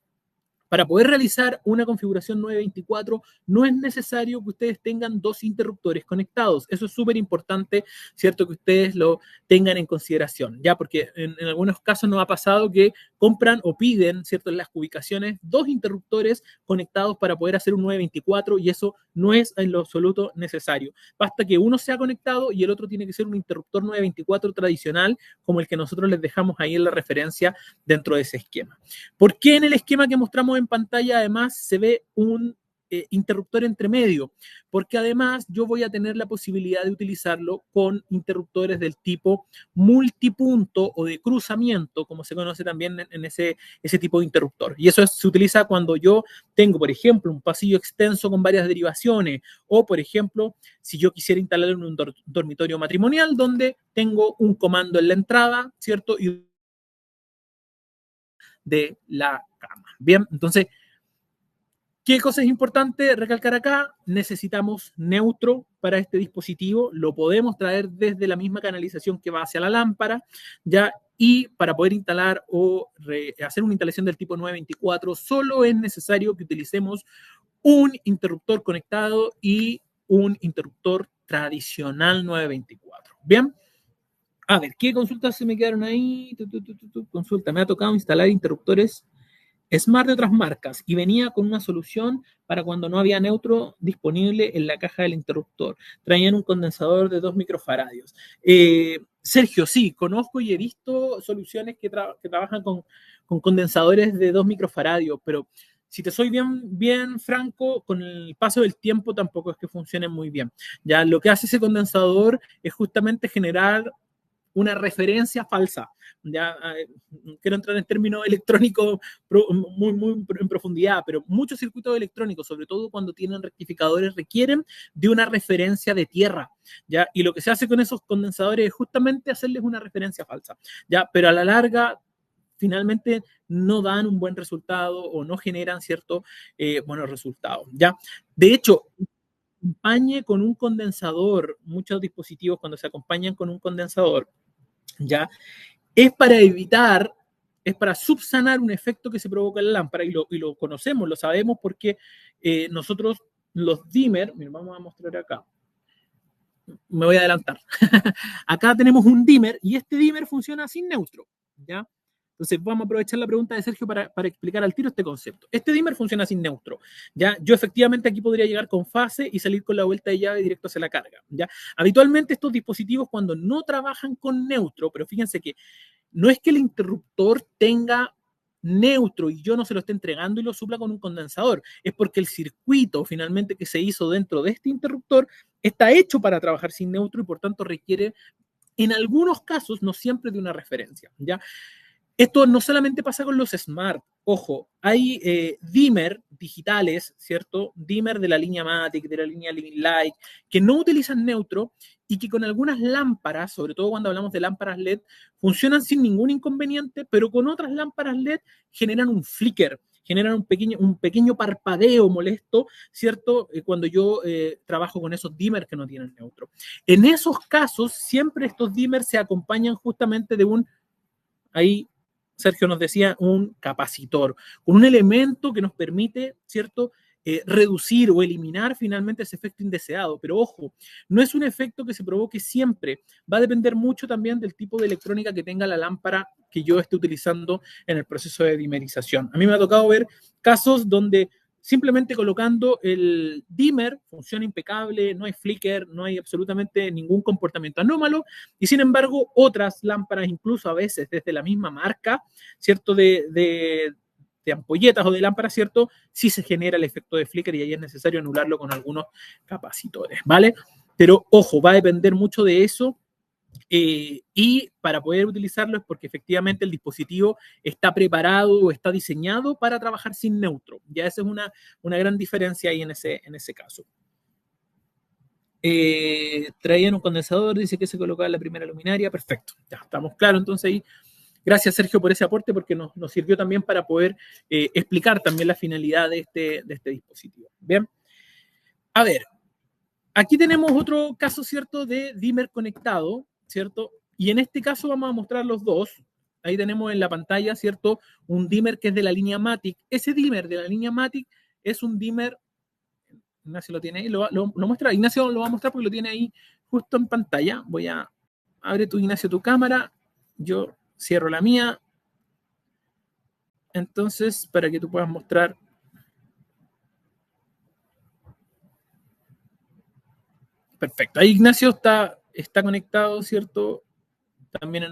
S1: Para poder realizar una configuración 924 no es necesario que ustedes tengan 2 interruptores conectados. Eso es súper importante, ¿cierto? Que ustedes lo tengan en consideración, ¿ya? Porque en algunos casos nos ha pasado que compran o piden, ¿cierto? En las ubicaciones 2 interruptores conectados para poder hacer un 924 y eso no es en lo absoluto necesario. Basta que uno sea conectado y el otro tiene que ser un interruptor 924 tradicional como el que nosotros les dejamos ahí en la referencia dentro de ese esquema. ¿Por qué en el esquema que mostramos en pantalla además se ve un interruptor entre medio? Porque además yo voy a tener la posibilidad de utilizarlo con interruptores del tipo multipunto o de cruzamiento, como se conoce también en ese tipo de interruptor. Y eso se utiliza cuando yo tengo, por ejemplo, un pasillo extenso con varias derivaciones o, por ejemplo, si yo quisiera instalar en un dormitorio matrimonial donde tengo un comando en la entrada, ¿cierto? Y de la cama. Bien, entonces, ¿qué cosa es importante recalcar acá? Necesitamos neutro para este dispositivo, lo podemos traer desde la misma canalización que va hacia la lámpara, ¿ya? Y para poder instalar o hacer una instalación del tipo 924, solo es necesario que utilicemos un interruptor conectado y un interruptor tradicional 924. Bien. A ver, ¿qué consultas se me quedaron ahí? Consulta, me ha tocado instalar interruptores Smart de otras marcas y venía con una solución para cuando no había neutro disponible en la caja del interruptor. Traían un condensador de 2 microfaradios. Sergio, sí, conozco y he visto soluciones que trabajan con condensadores de 2 microfaradios, pero si te soy bien franco, con el paso del tiempo tampoco es que funcionen muy bien. Ya lo que hace ese condensador es justamente generar una referencia falsa. Ya quiero entrar en términos electrónicos muy en profundidad, pero muchos circuitos electrónicos, sobre todo cuando tienen rectificadores, requieren de una referencia de tierra, ¿ya? Y lo que se hace con esos condensadores es justamente hacerles una referencia falsa, ¿ya? Pero a la larga finalmente no dan un buen resultado o no generan ciertos buenos resultados, ¿ya? De hecho, acompañe con un condensador, muchos dispositivos cuando se acompañan con un condensador, ¿ya? Es para evitar, es para subsanar un efecto que se provoca en la lámpara y lo conocemos, lo sabemos porque nosotros los dimmer, miren, vamos a mostrar acá, me voy a adelantar. Acá tenemos un dimmer y este dimmer funciona sin neutro, ¿ya? Entonces vamos a aprovechar la pregunta de Sergio para explicar al tiro este concepto. Este dimmer funciona sin neutro, ¿ya? Yo efectivamente aquí podría llegar con fase y salir con la vuelta de llave directo hacia la carga, ¿ya? Habitualmente estos dispositivos cuando no trabajan con neutro, pero fíjense que no es que el interruptor tenga neutro y yo no se lo esté entregando y lo supla con un condensador, es porque el circuito finalmente que se hizo dentro de este interruptor está hecho para trabajar sin neutro y por tanto requiere en algunos casos, no siempre, de una referencia, ¿ya? Esto no solamente pasa con los smart, ojo, hay dimmer digitales, ¿cierto? Dimmer de la línea Matic, de la línea Living Light, que no utilizan neutro y que con algunas lámparas, sobre todo cuando hablamos de lámparas LED, funcionan sin ningún inconveniente, pero con otras lámparas LED generan un flicker, generan un pequeño parpadeo molesto, ¿cierto? Cuando yo trabajo con esos dimmers que no tienen neutro. En esos casos, siempre estos dimmers se acompañan justamente de un, ahí Sergio nos decía, un capacitor, con un elemento que nos permite, ¿cierto?, reducir o eliminar finalmente ese efecto indeseado. Pero ojo, no es un efecto que se provoque siempre. Va a depender mucho también del tipo de electrónica que tenga la lámpara que yo esté utilizando en el proceso de dimerización. A mí me ha tocado ver casos donde simplemente colocando el dimmer funciona impecable, no hay flicker, no hay absolutamente ningún comportamiento anómalo, y sin embargo otras lámparas, incluso a veces desde la misma marca, ¿cierto? De ampolletas o de lámparas, ¿cierto? Sí se genera el efecto de flicker y ahí es necesario anularlo con algunos capacitores, ¿vale? Pero ojo, va a depender mucho de eso. Y para poder utilizarlo es porque efectivamente el dispositivo está preparado o está diseñado para trabajar sin neutro. Ya esa es una gran diferencia ahí en ese caso. Traían un condensador, dice que se colocaba en la primera luminaria, perfecto, ya estamos claros entonces ahí. Gracias Sergio por ese aporte porque nos sirvió también para poder explicar también la finalidad de este dispositivo. Bien, a ver, aquí tenemos otro caso, ¿cierto?, de dimmer conectado, ¿cierto? Y en este caso vamos a mostrar los dos. Ahí tenemos en la pantalla, ¿cierto?, un dimmer que es de la línea Matic. Ese dimmer de la línea Matic es un dimmer, Ignacio lo tiene ahí, lo muestra. Ignacio lo va a mostrar porque lo tiene ahí justo en pantalla. Voy a abrir tu, Ignacio, tu cámara. Yo cierro la mía. Entonces, para que tú puedas mostrar. Perfecto. Ahí Ignacio está conectado, ¿cierto? También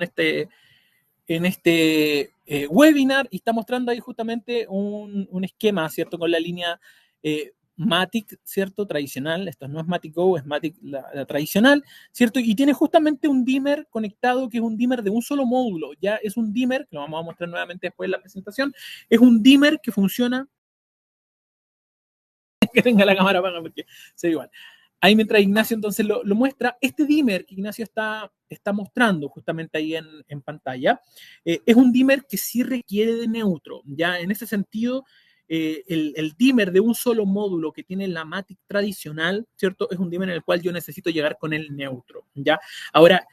S1: en este webinar y está mostrando ahí justamente un esquema, ¿cierto? Con la línea Matic, ¿cierto? Tradicional. Esto no es Matic Go, es Matic la tradicional, ¿cierto? Y tiene justamente un dimmer conectado que es un dimmer de un solo módulo. Ya es un dimmer, que lo vamos a mostrar nuevamente después de la presentación, es un dimmer que funciona. Que tenga la cámara apaga porque se ve igual. Ahí mientras Ignacio entonces lo muestra, este dimmer que Ignacio está mostrando justamente ahí en pantalla, es un dimmer que sí requiere de neutro. Ya en ese sentido, el dimmer de un solo módulo que tiene la Matic tradicional, ¿cierto? Es un dimmer en el cual yo necesito llegar con el neutro. ¿Ya? Ahora,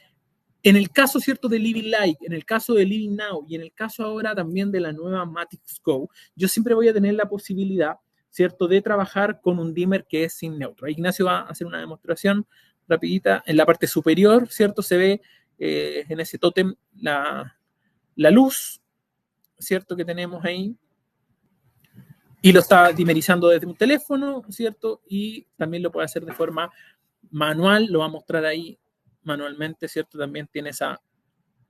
S1: en el caso, ¿cierto?, de Living Light, en el caso de Living Now y en el caso ahora también de la nueva Matic Go, yo siempre voy a tener la posibilidad, ¿cierto?, de trabajar con un dimmer que es sin neutro. Ignacio va a hacer una demostración rapidita. En la parte superior, ¿cierto?, se ve en ese tótem la luz, ¿cierto?, que tenemos ahí. Y lo está dimerizando desde un teléfono, ¿cierto? Y también lo puede hacer de forma manual, lo va a mostrar ahí manualmente, ¿cierto? También tiene esa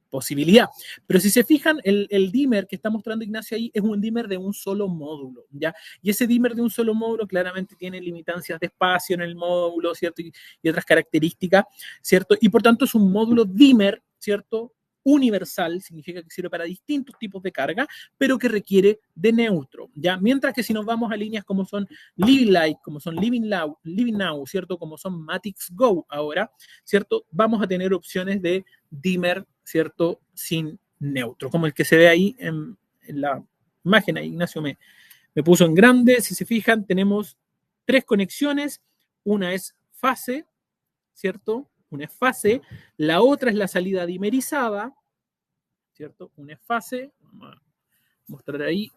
S1: posibilidad. Pero si se fijan, el dimmer que está mostrando Ignacio ahí es un dimmer de un solo módulo, ¿ya? Y ese dimmer de un solo módulo claramente tiene limitancias de espacio en el módulo, ¿cierto? Y otras características, ¿cierto? Y por tanto es un módulo dimmer, ¿cierto? Universal, significa que sirve para distintos tipos de carga, pero que requiere de neutro, ¿ya? Mientras que si nos vamos a líneas como son Living Light, como son Living Now, ¿cierto? Como son Matix Go ahora, ¿cierto? Vamos a tener opciones de dimmer, ¿cierto? Sin neutro, como el que se ve ahí en la imagen. Ahí Ignacio me puso en grande. Si se fijan, tenemos 3 conexiones. Una es fase, ¿cierto? Una es fase. La otra es la salida dimerizada, ¿cierto? Una es fase. Vamos a mostrar ahí.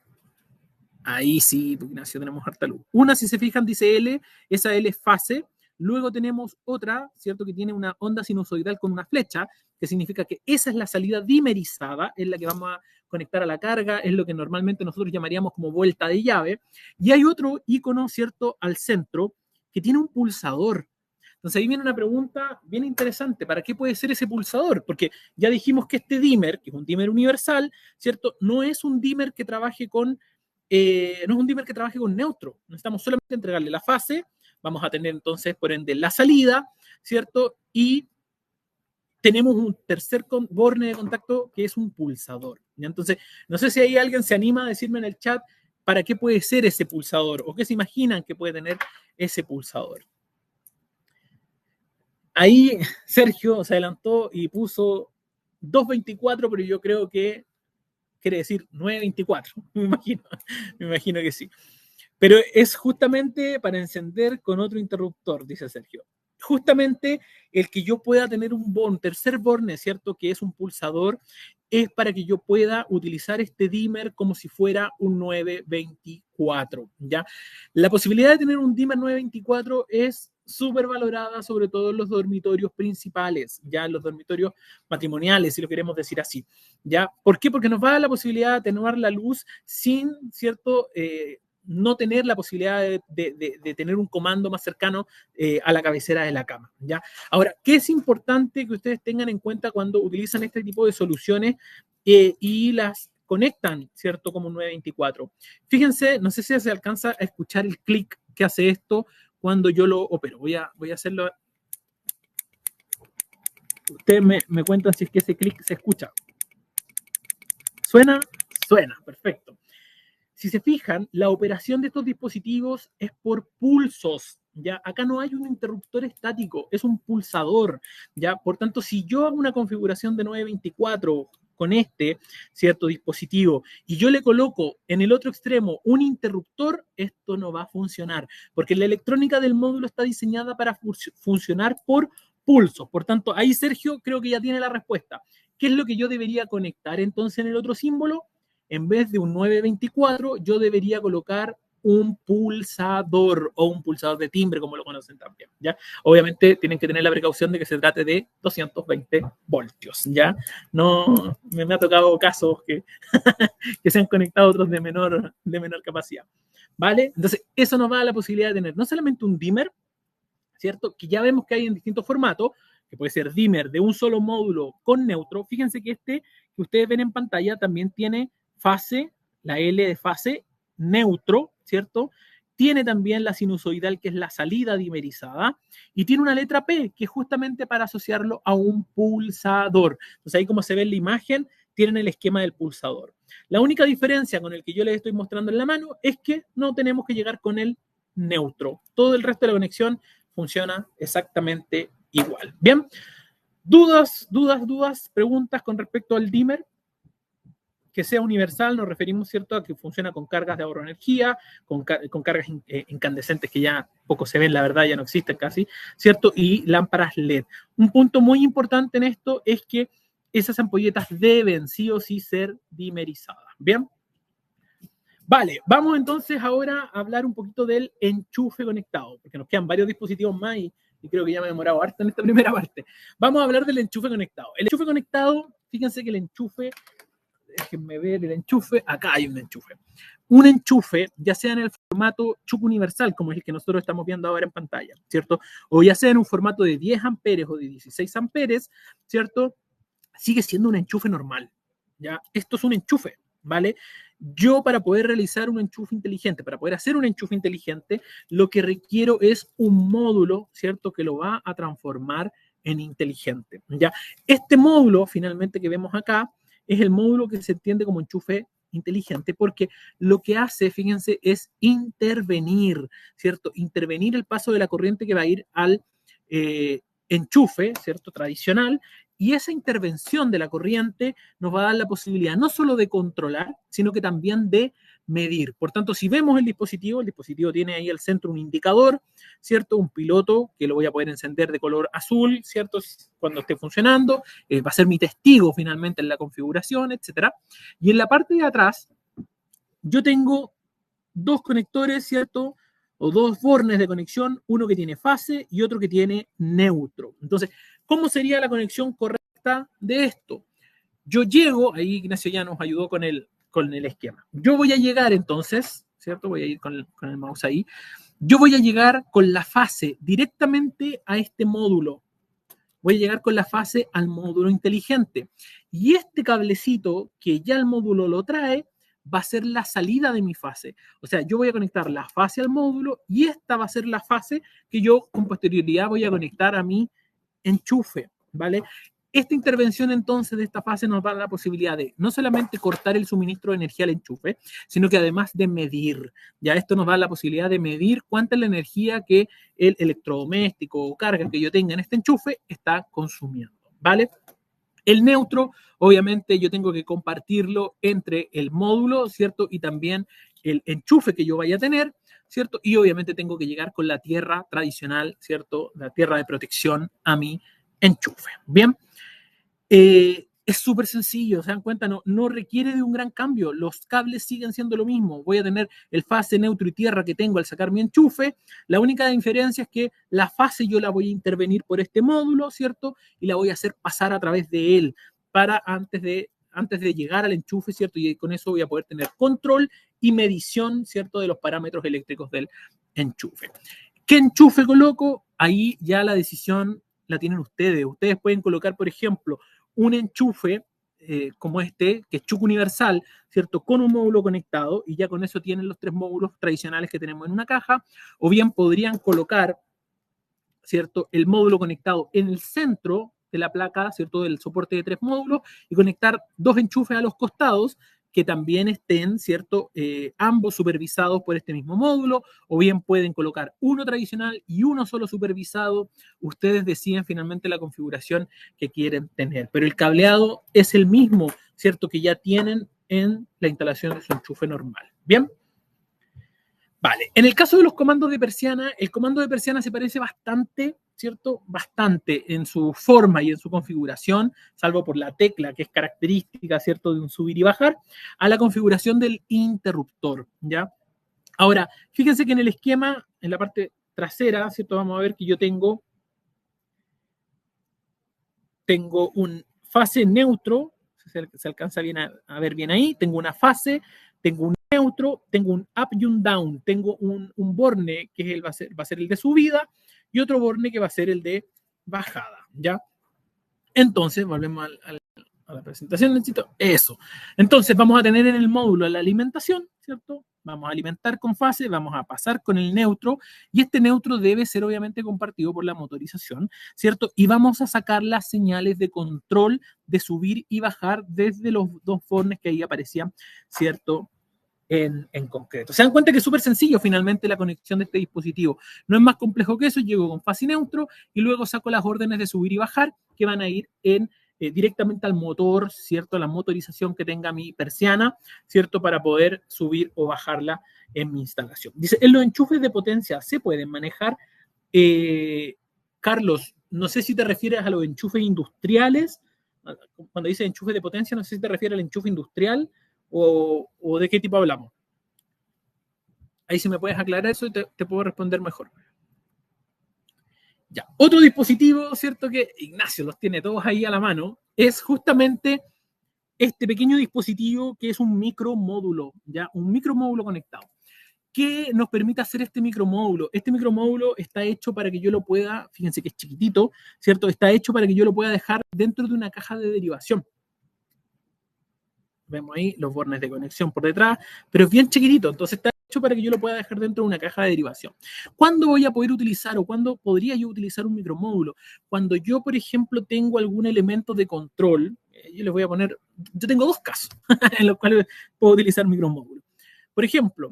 S1: Ahí sí, porque Ignacio tenemos harta luz. Una, si se fijan, dice L, esa L es fase. Luego tenemos otra, ¿cierto? Que tiene una onda sinusoidal con una flecha, que significa que esa es la salida dimerizada, es la que vamos a conectar a la carga, es lo que normalmente nosotros llamaríamos como vuelta de llave. Y hay otro icono, ¿cierto? Al centro, que tiene un pulsador. Entonces ahí viene una pregunta bien interesante. ¿Para qué puede ser ese pulsador? Porque ya dijimos que este dimmer, que es un dimmer universal, ¿cierto? No es un dimmer que trabaje con no es un dimmer que trabaje con neutro. Necesitamos solamente entregarle la fase. Vamos a tener entonces, por ende, la salida, ¿cierto? Y tenemos un tercer borne de contacto que es un pulsador. ¿Ya? Entonces, no sé si ahí alguien se anima a decirme en el chat para qué puede ser ese pulsador o qué se imaginan que puede tener ese pulsador. Ahí Sergio se adelantó y puso 224, pero yo creo que quiere decir 924. Me imagino que sí. Pero es justamente para encender con otro interruptor, dice Sergio. Justamente el que yo pueda tener un tercer borne, ¿cierto? Que es un pulsador, es para que yo pueda utilizar este dimmer como si fuera un 924, ¿ya? La posibilidad de tener un dimmer 924 es súper valorada, sobre todo en los dormitorios principales, ya en los dormitorios matrimoniales, si lo queremos decir así, ¿ya? ¿Por qué? Porque nos va a dar la posibilidad de atenuar la luz sin, ¿cierto?, no tener la posibilidad de tener un comando más cercano a la cabecera de la cama, ¿ya? Ahora, ¿qué es importante que ustedes tengan en cuenta cuando utilizan este tipo de soluciones y las conectan, ¿cierto? Como un 924. Fíjense, no sé si se alcanza a escuchar el clic que hace esto cuando yo lo opero. Voy a hacerlo. Ustedes me cuentan si es que ese clic se escucha. ¿Suena? Suena, perfecto. Si se fijan, la operación de estos dispositivos es por pulsos, ¿ya? Acá no hay un interruptor estático, es un pulsador, ¿ya? Por tanto, si yo hago una configuración de 924 con este, ¿cierto?, dispositivo, y yo le coloco en el otro extremo un interruptor, esto no va a funcionar, porque la electrónica del módulo está diseñada para funcionar por pulsos. Por tanto, ahí Sergio creo que ya tiene la respuesta. ¿Qué es lo que yo debería conectar entonces en el otro símbolo? En vez de un 924, yo debería colocar un pulsador o un pulsador de timbre, como lo conocen también, ¿ya? Obviamente tienen que tener la precaución de que se trate de 220 voltios, ¿ya? No, me ha tocado casos que, que se han conectado otros de menor capacidad, ¿vale? Entonces, eso nos va a dar la posibilidad de tener no solamente un dimmer, ¿cierto? Que ya vemos que hay en distintos formatos, que puede ser dimmer de un solo módulo con neutro. Fíjense que este que ustedes ven en pantalla también tiene fase, la L de fase, neutro, ¿cierto? Tiene también la sinusoidal, que es la salida dimerizada, y tiene una letra P, que es justamente para asociarlo a un pulsador. Entonces ahí como se ve en la imagen, tienen el esquema del pulsador. La única diferencia con el que yo les estoy mostrando en la mano es que no tenemos que llegar con el neutro. Todo el resto de la conexión funciona exactamente igual. Bien, dudas, preguntas con respecto al dimmer. Que sea universal, nos referimos, ¿cierto?, a que funciona con cargas de ahorro de energía, con cargas incandescentes que ya poco se ven, la verdad, ya no existen casi, ¿cierto? Y lámparas LED. Un punto muy importante en esto es que esas ampolletas deben sí o sí ser dimerizadas. Bien. Vale, vamos entonces ahora a hablar un poquito del enchufe conectado, porque nos quedan varios dispositivos más y creo que ya me he demorado harto en esta primera parte. Vamos a hablar del enchufe conectado. El enchufe conectado, fíjense que el enchufe, déjenme ver el enchufe, acá hay un enchufe. un enchufe, ya sea en el formato chuck universal, como es el que nosotros estamos viendo ahora en pantalla, ¿cierto? O ya sea en un formato de 10 amperes o de 16 amperes, ¿cierto? Sigue siendo un enchufe normal, ¿ya? Esto es un enchufe, ¿vale? Yo para poder realizar un enchufe inteligente, para poder hacer un enchufe inteligente, lo que requiero es un módulo, ¿cierto? Que lo va a transformar en inteligente, ¿ya? Este módulo, finalmente, que vemos acá, es el módulo que se entiende como enchufe inteligente, porque lo que hace, fíjense, es intervenir, ¿cierto? Intervenir el paso de la corriente que va a ir al enchufe, ¿cierto? Tradicional, y esa intervención de la corriente nos va a dar la posibilidad no solo de controlar, sino que también de medir. Por tanto, si vemos el dispositivo tiene ahí al centro un indicador, ¿cierto? Un piloto que lo voy a poder encender de color azul, ¿cierto? Cuando esté funcionando, va a ser mi testigo finalmente en la configuración, etcétera. Y en la parte de atrás, yo tengo dos conectores, ¿cierto? O dos bornes de conexión, uno que tiene fase y otro que tiene neutro. Entonces, ¿cómo sería la conexión correcta de esto? Yo llego, ahí Ignacio ya nos ayudó con el esquema. Yo voy a llegar entonces, ¿cierto? Voy a ir con el mouse ahí. Yo voy a llegar con la fase directamente a este módulo. Voy a llegar con la fase al módulo inteligente. Y este cablecito que ya el módulo lo trae, va a ser la salida de mi fase. O sea, yo voy a conectar la fase al módulo y esta va a ser la fase que yo con posterioridad voy a conectar a mi enchufe, ¿vale? Esta intervención entonces de esta fase nos da la posibilidad de no solamente cortar el suministro de energía al enchufe, sino que además de medir. Ya esto nos da la posibilidad de medir cuánta es la energía que el electrodoméstico o carga que yo tenga en este enchufe está consumiendo, ¿vale? El neutro, obviamente, yo tengo que compartirlo entre el módulo, ¿cierto? Y también el enchufe que yo vaya a tener, ¿cierto? Y obviamente tengo que llegar con la tierra tradicional, ¿cierto? La tierra de protección a mi enchufe. Bien. Es súper sencillo, se dan cuenta, no requiere de un gran cambio, los cables siguen siendo lo mismo, voy a tener el fase, neutro y tierra que tengo al sacar mi enchufe, la única diferencia es que la fase yo la voy a intervenir por este módulo, ¿cierto? Y la voy a hacer pasar a través de él para antes de llegar al enchufe, ¿cierto? Y con eso voy a poder tener control y medición, ¿cierto? De los parámetros eléctricos del enchufe. ¿Qué enchufe coloco? Ahí ya la decisión la tienen ustedes. Ustedes pueden colocar, por ejemplo, un enchufe como este, que es chuck universal, ¿cierto? Con un módulo conectado y ya con eso tienen los tres módulos tradicionales que tenemos en una caja, o bien podrían colocar, ¿cierto? El módulo conectado en el centro de la placa, ¿cierto? Del soporte de tres módulos y conectar dos enchufes a los costados que también estén, ¿cierto? Ambos supervisados por este mismo módulo, o bien pueden colocar uno tradicional y uno solo supervisado. Ustedes deciden finalmente la configuración que quieren tener, pero el cableado es el mismo, ¿cierto? Que ya tienen en la instalación de su enchufe normal. ¿Bien? Vale, en el caso de los comandos de persiana, el comando de persiana se parece bastante, ¿cierto? Bastante en su forma y en su configuración, salvo por la tecla que es característica, ¿cierto? De un subir y bajar, a la configuración del interruptor, ¿ya? Ahora, fíjense que en el esquema, en la parte trasera, ¿cierto? Vamos a ver que yo tengo un fase neutro, se alcanza bien a ver bien ahí, tengo una fase, tengo un neutro, tengo un up y un down, tengo un borne que es va a ser el de subida y otro borne que va a ser el de bajada, ¿ya? Entonces, volvemos a la presentación, necesito eso. Entonces, vamos a tener en el módulo la alimentación, ¿cierto? Vamos a alimentar con fase, vamos a pasar con el neutro y este neutro debe ser obviamente compartido por la motorización, ¿cierto? Y vamos a sacar las señales de control de subir y bajar desde los dos bornes que ahí aparecían, ¿cierto? En concreto. Se dan cuenta que es súper sencillo finalmente la conexión de este dispositivo. No es más complejo que eso, llego con fase y neutro y luego saco las órdenes de subir y bajar que van a ir directamente al motor, ¿cierto? A la motorización que tenga mi persiana, ¿cierto? Para poder subir o bajarla en mi instalación. Dice, en los enchufes de potencia se pueden manejar. Carlos, no sé si te refieres a los enchufes industriales. Cuando dice enchufe de potencia, no sé si te refieres al enchufe industrial o de qué tipo hablamos. Ahí si me puedes aclarar eso y te puedo responder mejor. Ya. Otro dispositivo, ¿cierto? Que Ignacio los tiene todos ahí a la mano, es justamente este pequeño dispositivo que es un micromódulo, ¿ya? Un micromódulo conectado. ¿Qué nos permite hacer este micromódulo? Este micromódulo está hecho para que yo lo pueda, fíjense que es chiquitito, ¿cierto? Está hecho para que yo lo pueda dejar dentro de una caja de derivación. Vemos ahí los bornes de conexión por detrás, pero es bien chiquitito, entonces está hecho para que yo lo pueda dejar dentro de una caja de derivación. ¿Cuándo voy a poder utilizar o cuándo podría yo utilizar un micromódulo? Cuando yo, por ejemplo, tengo algún elemento de control, yo les voy a poner, yo tengo dos casos en los cuales puedo utilizar micromódulos. Por ejemplo,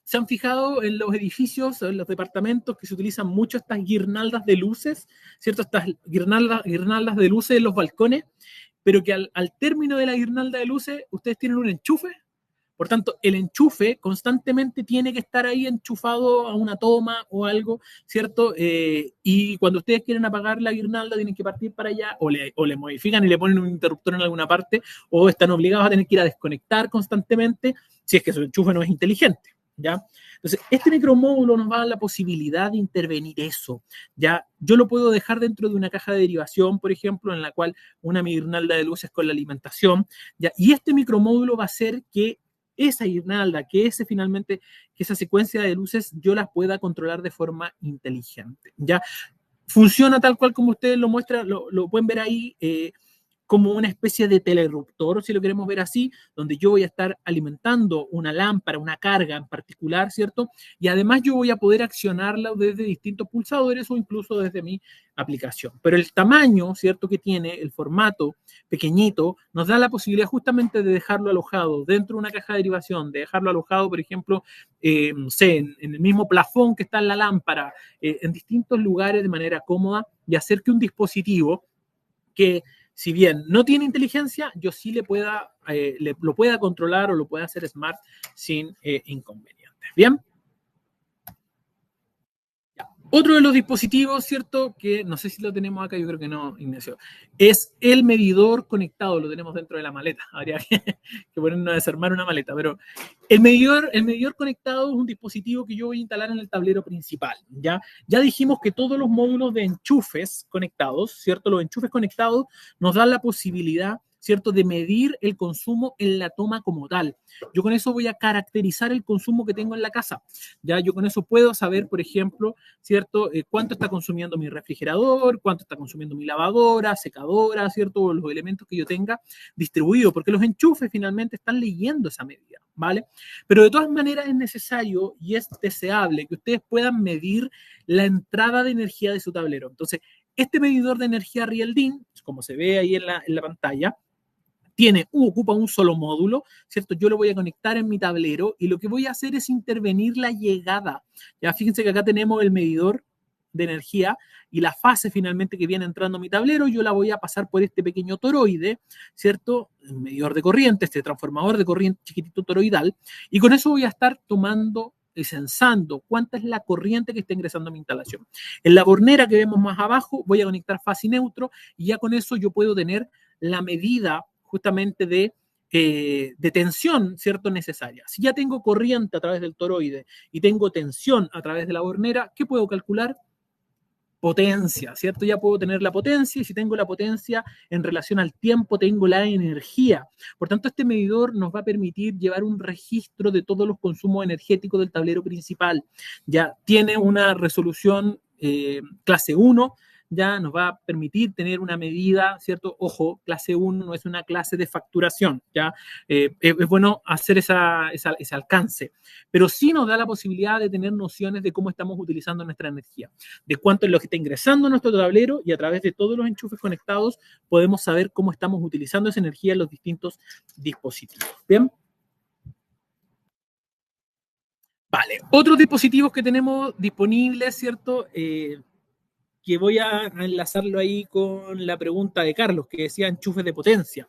S1: ¿se han fijado en los edificios, en los departamentos que se utilizan mucho estas guirnaldas de luces, ¿cierto? Estas guirnaldas de luces en los balcones, pero que al término de la guirnalda de luces ustedes tienen un enchufe. Por tanto, el enchufe constantemente tiene que estar ahí enchufado a una toma o algo, ¿cierto? Y cuando ustedes quieren apagar la guirnalda, tienen que partir para allá o le modifican y le ponen un interruptor en alguna parte, o están obligados a tener que ir a desconectar constantemente si es que su enchufe no es inteligente. ¿Ya? Entonces, este micromódulo nos va a dar la posibilidad de intervenir eso. ¿Ya? Yo lo puedo dejar dentro de una caja de derivación, por ejemplo, en la cual una guirnalda de luces con la alimentación, ¿ya? Y este micromódulo va a hacer que esa guirnalda, que esa secuencia de luces, yo las pueda controlar de forma inteligente. ¿Ya? Funciona tal cual como ustedes lo muestran, lo pueden ver ahí, como una especie de telerruptor, si lo queremos ver así, donde yo voy a estar alimentando una lámpara, una carga en particular, ¿cierto? Y además yo voy a poder accionarla desde distintos pulsadores o incluso desde mi aplicación. Pero el tamaño, ¿cierto?, que tiene, el formato pequeñito, nos da la posibilidad justamente de dejarlo alojado dentro de una caja de derivación, de dejarlo alojado, por ejemplo, no sé, en el mismo plafón que está en la lámpara, en distintos lugares de manera cómoda y hacer que un dispositivo que si bien no tiene inteligencia, yo sí lo pueda controlar o lo pueda hacer smart sin inconvenientes. Bien. Otro de los dispositivos, ¿cierto? Que no sé si lo tenemos acá, yo creo que no, Ignacio, es el medidor conectado, lo tenemos dentro de la maleta. Habría que ponernos a desarmar una maleta, pero el medidor conectado es un dispositivo que yo voy a instalar en el tablero principal, ¿ya? Ya dijimos que todos los módulos de enchufes conectados, ¿cierto? Los enchufes conectados nos dan la posibilidad, ¿cierto?, de medir el consumo en la toma como tal. Yo con eso voy a caracterizar el consumo que tengo en la casa. Ya yo con eso puedo saber, por ejemplo, ¿cierto? Cuánto está consumiendo mi refrigerador, cuánto está consumiendo mi lavadora, secadora, ¿cierto? Los elementos que yo tenga distribuidos, porque los enchufes finalmente están leyendo esa medida, ¿vale? Pero de todas maneras es necesario y es deseable que ustedes puedan medir la entrada de energía de su tablero. Entonces, este medidor de energía Real-DIN, como se ve ahí en la pantalla, ocupa un solo módulo, ¿cierto? Yo lo voy a conectar en mi tablero y lo que voy a hacer es intervenir la llegada. Ya fíjense que acá tenemos el medidor de energía y la fase finalmente que viene entrando a mi tablero, yo la voy a pasar por este pequeño toroide, ¿cierto? Un medidor de corriente, este transformador de corriente chiquitito toroidal, y con eso voy a estar tomando y censando cuánta es la corriente que está ingresando a mi instalación. En la bornera que vemos más abajo voy a conectar fase y neutro y ya con eso yo puedo tener la medida justamente de tensión, ¿cierto?, necesaria. Si ya tengo corriente a través del toroide y tengo tensión a través de la bornera, ¿qué puedo calcular? Potencia, ¿cierto? Ya puedo tener la potencia y si tengo la potencia en relación al tiempo, tengo la energía. Por tanto, este medidor nos va a permitir llevar un registro de todos los consumos energéticos del tablero principal. Ya tiene una resolución clase 1, ya nos va a permitir tener una medida, ¿cierto? Ojo, clase 1 no es una clase de facturación, ¿ya? Es bueno hacer ese alcance, pero sí nos da la posibilidad de tener nociones de cómo estamos utilizando nuestra energía, de cuánto es lo que está ingresando a nuestro tablero y a través de todos los enchufes conectados podemos saber cómo estamos utilizando esa energía en los distintos dispositivos. ¿Bien? Vale, otros dispositivos que tenemos disponibles, ¿cierto? Que voy a enlazarlo ahí con la pregunta de Carlos, que decía enchufes de potencia.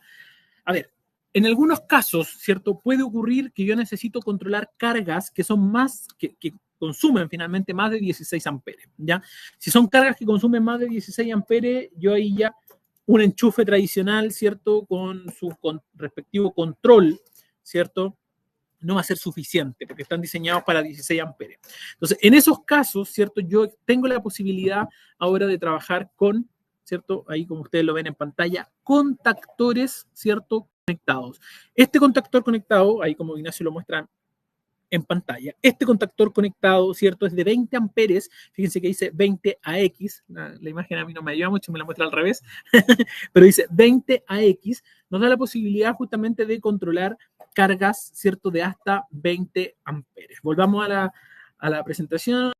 S1: A ver, en algunos casos, ¿cierto? Puede ocurrir que yo necesito controlar cargas que son que consumen finalmente más de 16 amperes, ¿ya? Si son cargas que consumen más de 16 amperes, yo ahí ya un enchufe tradicional, ¿cierto? Con su respectivo control, ¿cierto? No va a ser suficiente porque están diseñados para 16 amperes. Entonces, en esos casos, ¿cierto? Yo tengo la posibilidad ahora de trabajar con, ¿cierto? Ahí como ustedes lo ven en pantalla, contactores, ¿cierto? Conectados. Este contactor conectado, ahí como Ignacio lo muestra en pantalla. Este contactor conectado, ¿cierto? Es de 20 amperes. Fíjense que dice 20 AX. La imagen a mí no me ayuda mucho, me la muestra al revés. Pero dice 20 AX. Nos da la posibilidad justamente de controlar cargas, ¿cierto? De hasta 20 amperes. Volvamos a la presentación,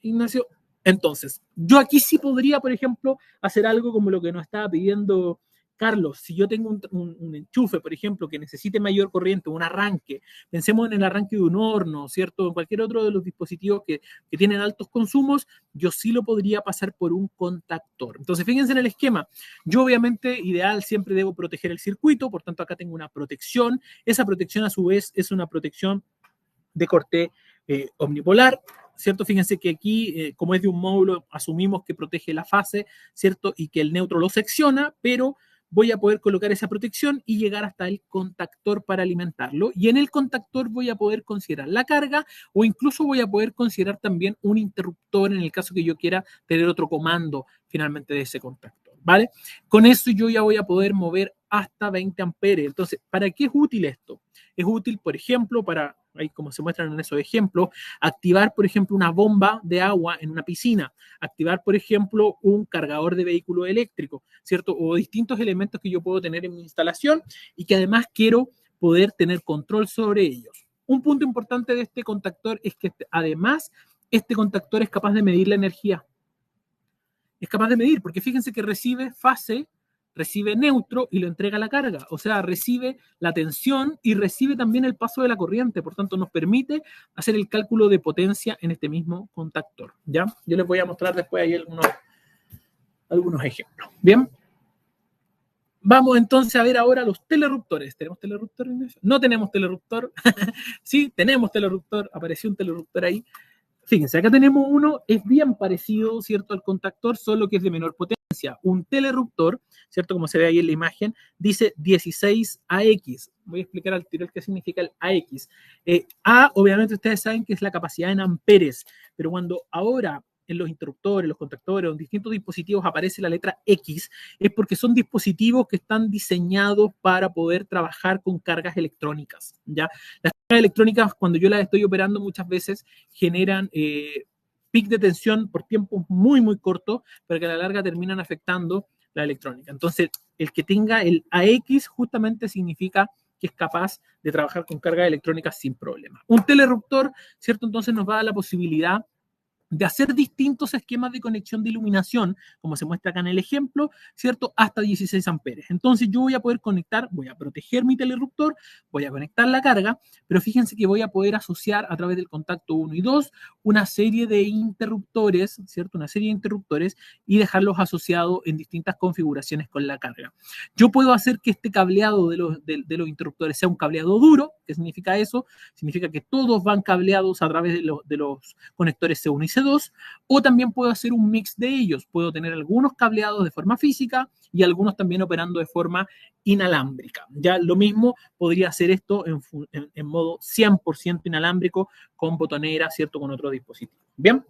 S1: Ignacio. Entonces, yo aquí sí podría, por ejemplo, hacer algo como lo que nos estaba pidiendo Carlos. Si yo tengo un enchufe, por ejemplo, que necesite mayor corriente, un arranque, pensemos en el arranque de un horno, ¿cierto? En cualquier otro de los dispositivos que tienen altos consumos, yo sí lo podría pasar por un contactor. Entonces, fíjense en el esquema. Yo, obviamente, ideal, siempre debo proteger el circuito, por tanto, acá tengo una protección. Esa protección, a su vez, es una protección de corte omnipolar, ¿cierto? Fíjense que aquí, como es de un módulo, asumimos que protege la fase, ¿cierto? Y que el neutro lo secciona, pero voy a poder colocar esa protección y llegar hasta el contactor para alimentarlo. Y en el contactor voy a poder considerar la carga o incluso voy a poder considerar también un interruptor en el caso que yo quiera tener otro comando finalmente de ese contactor, ¿vale? Con eso yo ya voy a poder mover hasta 20 amperes. Entonces, ¿para qué es útil esto? Es útil, por ejemplo, para, ahí como se muestran en esos ejemplos, activar, por ejemplo, una bomba de agua en una piscina, activar, por ejemplo, un cargador de vehículo eléctrico, ¿cierto? O distintos elementos que yo puedo tener en mi instalación y que además quiero poder tener control sobre ellos. Un punto importante de este contactor es que además este contactor es capaz de medir la energía. Es capaz de medir, porque fíjense que recibe fase, recibe neutro y lo entrega a la carga. O sea, recibe la tensión y recibe también el paso de la corriente. Por tanto, nos permite hacer el cálculo de potencia en este mismo contactor. ¿Ya? Yo les voy a mostrar después ahí algunos ejemplos. ¿Bien? Vamos entonces a ver ahora los telerruptores. ¿Tenemos telerruptor, Ignacio? No tenemos telerruptor. Sí, tenemos telerruptor. Apareció un telerruptor ahí. Fíjense, acá tenemos uno, es bien parecido, ¿cierto?, al contactor, solo que es de menor potencia. Un telerruptor, ¿cierto?, como se ve ahí en la imagen, dice 16 AX. Voy a explicar al tiro qué significa el AX. A, obviamente, ustedes saben que es la capacidad en amperes, pero cuando ahora en los interruptores, los contactores, en distintos dispositivos aparece la letra X, es porque son dispositivos que están diseñados para poder trabajar con cargas electrónicas, ¿ya? Las cargas electrónicas, cuando yo las estoy operando, muchas veces generan pic de tensión por tiempos muy, muy cortos, pero que a la larga terminan afectando la electrónica. Entonces, el que tenga el AX justamente significa que es capaz de trabajar con cargas electrónicas sin problema. Un telerruptor, ¿cierto? Entonces nos va a dar la posibilidad de hacer distintos esquemas de conexión de iluminación, como se muestra acá en el ejemplo, ¿cierto? Hasta 16 amperes. Entonces yo voy a poder conectar, voy a proteger mi telerruptor, voy a conectar la carga, pero fíjense que voy a poder asociar a través del contacto 1 y 2 una serie de interruptores, ¿cierto? Una serie de interruptores y dejarlos asociados en distintas configuraciones con la carga. Yo puedo hacer que este cableado de los interruptores sea un cableado duro. ¿Qué significa eso? Significa que todos van cableados a través de los conectores C1 y C2, o también puedo hacer un mix de ellos. Puedo tener algunos cableados de forma física y algunos también operando de forma inalámbrica. Ya lo mismo podría hacer esto en modo 100% inalámbrico con botonera, ¿cierto? Con otro dispositivo. Bien.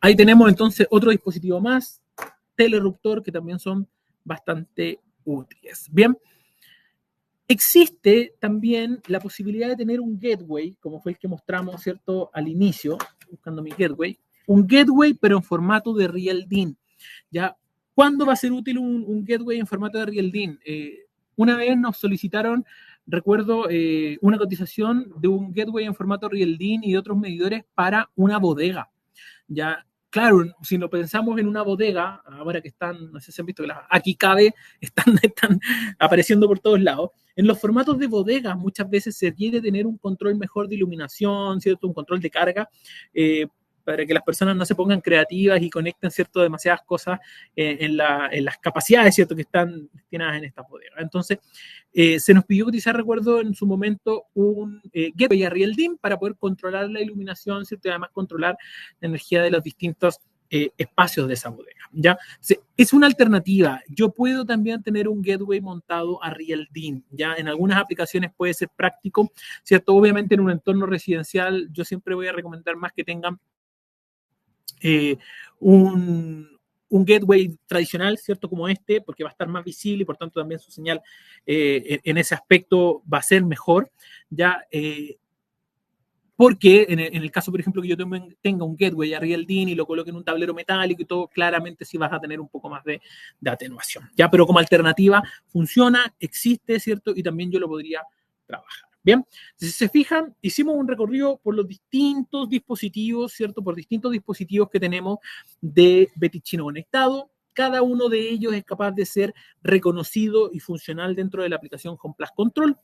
S1: Ahí tenemos entonces otro dispositivo más, telerruptor, que también son bastante útiles. Bien. Existe también la posibilidad de tener un gateway, como fue el que mostramos, ¿cierto?, al inicio, buscando mi gateway, un gateway pero en formato de Real DIN. ¿Ya? ¿Cuándo va a ser útil un gateway en formato de Real DIN? Una vez nos solicitaron, recuerdo, una cotización de un gateway en formato Real DIN y de otros medidores para una bodega. Ya, claro, si lo pensamos en una bodega, ahora que están, no sé si han visto que aquí cabe, están apareciendo por todos lados. En los formatos de bodegas muchas veces se quiere tener un control mejor de iluminación, ¿cierto? Un control de carga, para que las personas no se pongan creativas y conecten, ¿cierto?, demasiadas cosas en las capacidades, ¿cierto?, que están destinadas en estas bodegas. Entonces, se nos pidió utilizar, recuerdo, en su momento un gateway a Real DIM para poder controlar la iluminación, ¿cierto?, y además controlar la energía de los distintos espacios de esa bodega, ¿ya? Es una alternativa. Yo puedo también tener un gateway montado a Real DIM, ¿ya? En algunas aplicaciones puede ser práctico, ¿cierto? Obviamente en un entorno residencial yo siempre voy a recomendar más que tengan un un gateway tradicional, ¿cierto? Como este, porque va a estar más visible y por tanto también su señal en ese aspecto va a ser mejor, ¿ya? Porque en el caso, por ejemplo, que yo tenga un gateway arriba del DIN y lo coloque en un tablero metálico y todo, claramente sí vas a tener un poco más de atenuación, ¿ya? Pero como alternativa funciona, existe, ¿cierto? Y también yo lo podría trabajar. Bien, si se fijan, hicimos un recorrido por los distintos dispositivos, ¿cierto? Por distintos dispositivos que tenemos de BTichino conectado. Cada uno de ellos es capaz de ser reconocido y funcional dentro de la aplicación HomePlus Control,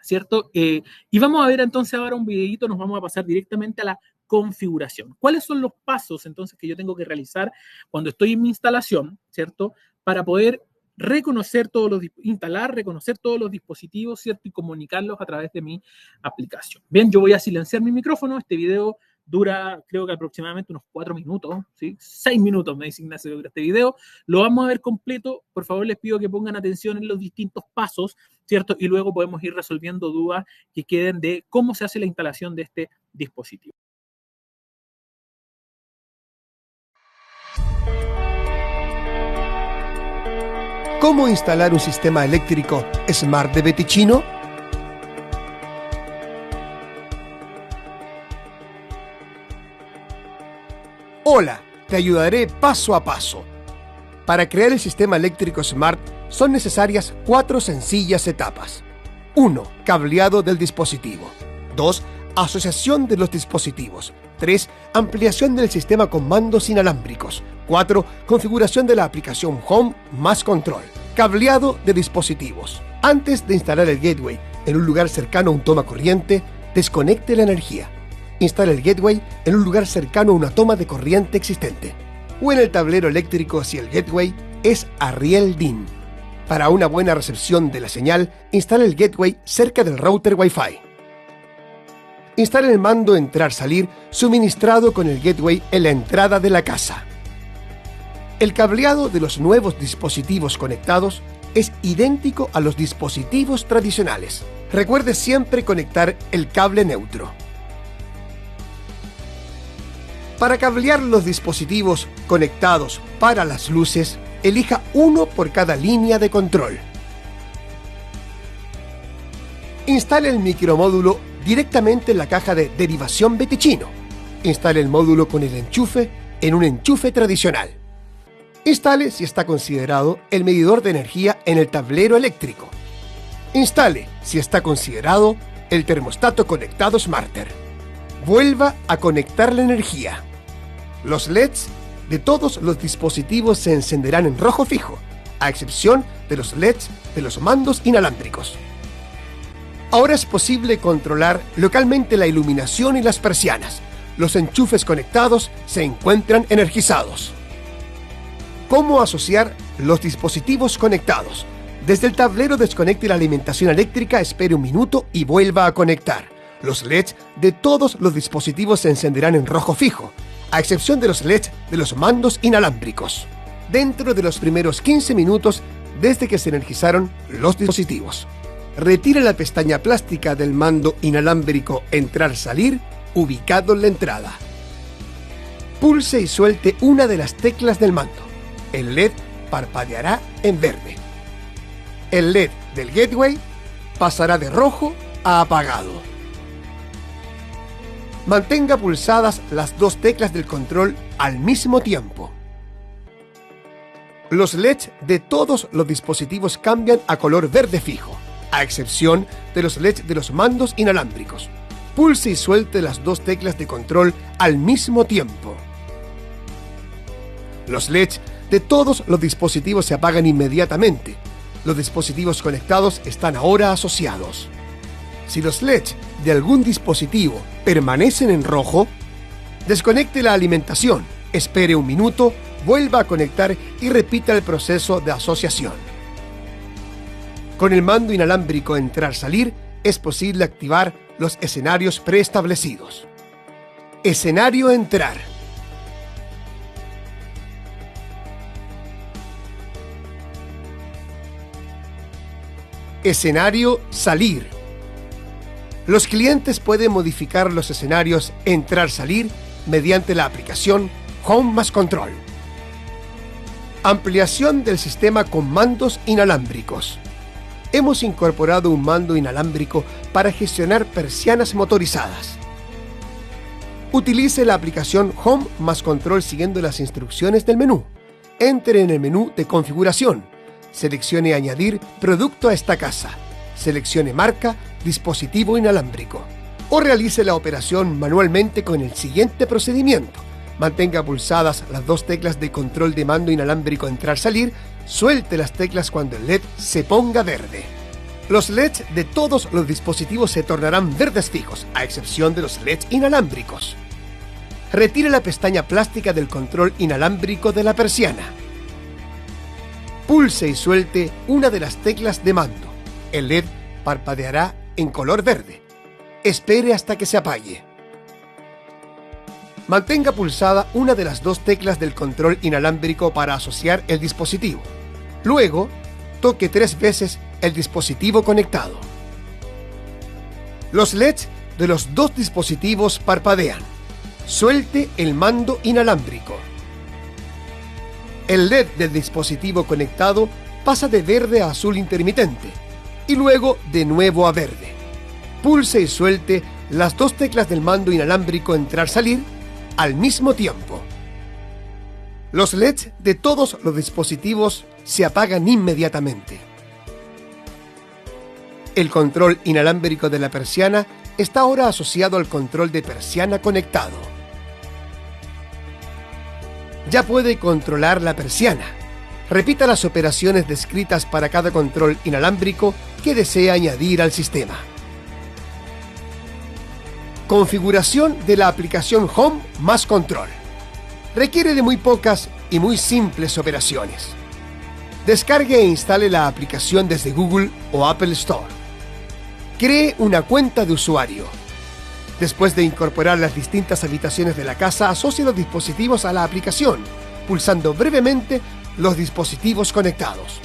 S1: ¿cierto? Y vamos a ver entonces ahora un videito, nos vamos a pasar directamente a la configuración. ¿Cuáles son los pasos entonces que yo tengo que realizar cuando estoy en mi instalación, ¿cierto? Para poder reconocer reconocer todos los dispositivos, ¿cierto? Y comunicarlos a través de mi aplicación. Bien, yo voy a silenciar mi micrófono. Este video dura, creo que aproximadamente unos 4 minutos, ¿sí? 6 minutos me dice Ignacio que dura este video. Lo vamos a ver completo. Por favor, les pido que pongan atención en los distintos pasos, ¿cierto? Y luego podemos ir resolviendo dudas que queden de cómo se hace la instalación de este dispositivo.
S2: ¿Cómo instalar un sistema eléctrico Smart de BTichino? Hola, te ayudaré paso a paso. Para crear el sistema eléctrico Smart son necesarias 4 sencillas etapas. 1. Cableado del dispositivo. 2. Asociación de los dispositivos. 3. Ampliación del sistema con mandos inalámbricos. 4. Configuración de la aplicación Home más Control. Cableado de dispositivos. Antes de instalar el gateway en un lugar cercano a un toma corriente, desconecte la energía. Instale el gateway en un lugar cercano a una toma de corriente existente o en el tablero eléctrico si el gateway es a riel DIN. Para una buena recepción de la señal, instale el gateway cerca del router Wi-Fi. Instale el mando entrar-salir suministrado con el gateway en la entrada de la casa. El cableado de los nuevos dispositivos conectados es idéntico a los dispositivos tradicionales. Recuerde siempre conectar el cable neutro. Para cablear los dispositivos conectados para las luces, elija uno por cada línea de control. Instale el micromódulo directamente en la caja de derivación BTichino. Instale el módulo con el enchufe en un enchufe tradicional. Instale, si está considerado, el medidor de energía en el tablero eléctrico. Instale, si está considerado, el termostato conectado Smarter. Vuelva a conectar la energía. Los LEDs de todos los dispositivos se encenderán en rojo fijo, a excepción de los LEDs de los mandos inalámbricos. Ahora es posible controlar localmente la iluminación y las persianas. Los enchufes conectados se encuentran energizados. ¿Cómo asociar los dispositivos conectados? Desde el tablero desconecte la alimentación eléctrica, espere un minuto y vuelva a conectar. Los LEDs de todos los dispositivos se encenderán en rojo fijo, a excepción de los LEDs de los mandos inalámbricos, dentro de los primeros 15 minutos desde que se energizaron los dispositivos. Retire la pestaña plástica del mando inalámbrico entrar-salir ubicado en la entrada. Pulse y suelte una de las teclas del mando. El LED parpadeará en verde. El LED del gateway pasará de rojo a apagado. Mantenga pulsadas las 2 teclas del control al mismo tiempo. Los LEDs de todos los dispositivos cambian a color verde fijo, a excepción de los LEDs de los mandos inalámbricos. Pulse y suelte las 2 teclas de control al mismo tiempo. Los LEDs de todos los dispositivos se apagan inmediatamente. Los dispositivos conectados están ahora asociados. Si los LEDs de algún dispositivo permanecen en rojo, desconecte la alimentación, espere un minuto, vuelva a conectar y repita el proceso de asociación. Con el mando inalámbrico entrar-salir es posible activar los escenarios preestablecidos. Escenario entrar. Escenario salir. Los clientes pueden modificar los escenarios entrar-salir mediante la aplicación Home más Control. Ampliación del sistema con mandos inalámbricos. Hemos incorporado un mando inalámbrico para gestionar persianas motorizadas. Utilice la aplicación Home más Control siguiendo las instrucciones del menú. Entre en el menú de configuración. Seleccione Añadir producto a esta casa. Seleccione marca, dispositivo inalámbrico. O realice la operación manualmente con el siguiente procedimiento. Mantenga pulsadas las dos teclas de control de mando inalámbrico entrar-salir, suelte las teclas cuando el LED se ponga verde. Los LEDs de todos los dispositivos se tornarán verdes fijos, a excepción de los LEDs inalámbricos. Retire la pestaña plástica del control inalámbrico de la persiana. Pulse y suelte una de las teclas de mando. El LED parpadeará en color verde. Espere hasta que se apague. Mantenga pulsada una de las dos teclas del control inalámbrico para asociar el dispositivo. Luego, toque 3 veces el dispositivo conectado. Los LEDs de los dos dispositivos parpadean. Suelte el mando inalámbrico. El LED del dispositivo conectado pasa de verde a azul intermitente y luego de nuevo a verde. Pulse y suelte las dos teclas del mando inalámbrico entrar-salir al mismo tiempo. Los LEDs de todos los dispositivos se apagan inmediatamente. El control inalámbrico de la persiana está ahora asociado al control de persiana conectado. Ya puede controlar la persiana. Repita las operaciones descritas para cada control inalámbrico que desea añadir al sistema. Configuración de la aplicación Home más Control. Requiere de muy pocas y muy simples operaciones. Descargue e instale la aplicación desde Google o Apple Store. Cree una cuenta de usuario. Después de incorporar las distintas habitaciones de la casa, asocie los dispositivos a la aplicación, pulsando brevemente los dispositivos conectados.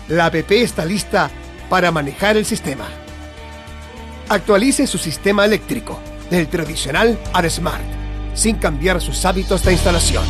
S2: La app está lista para manejar el sistema. Actualice su sistema eléctrico, del tradicional al Smart, sin cambiar sus hábitos de instalación.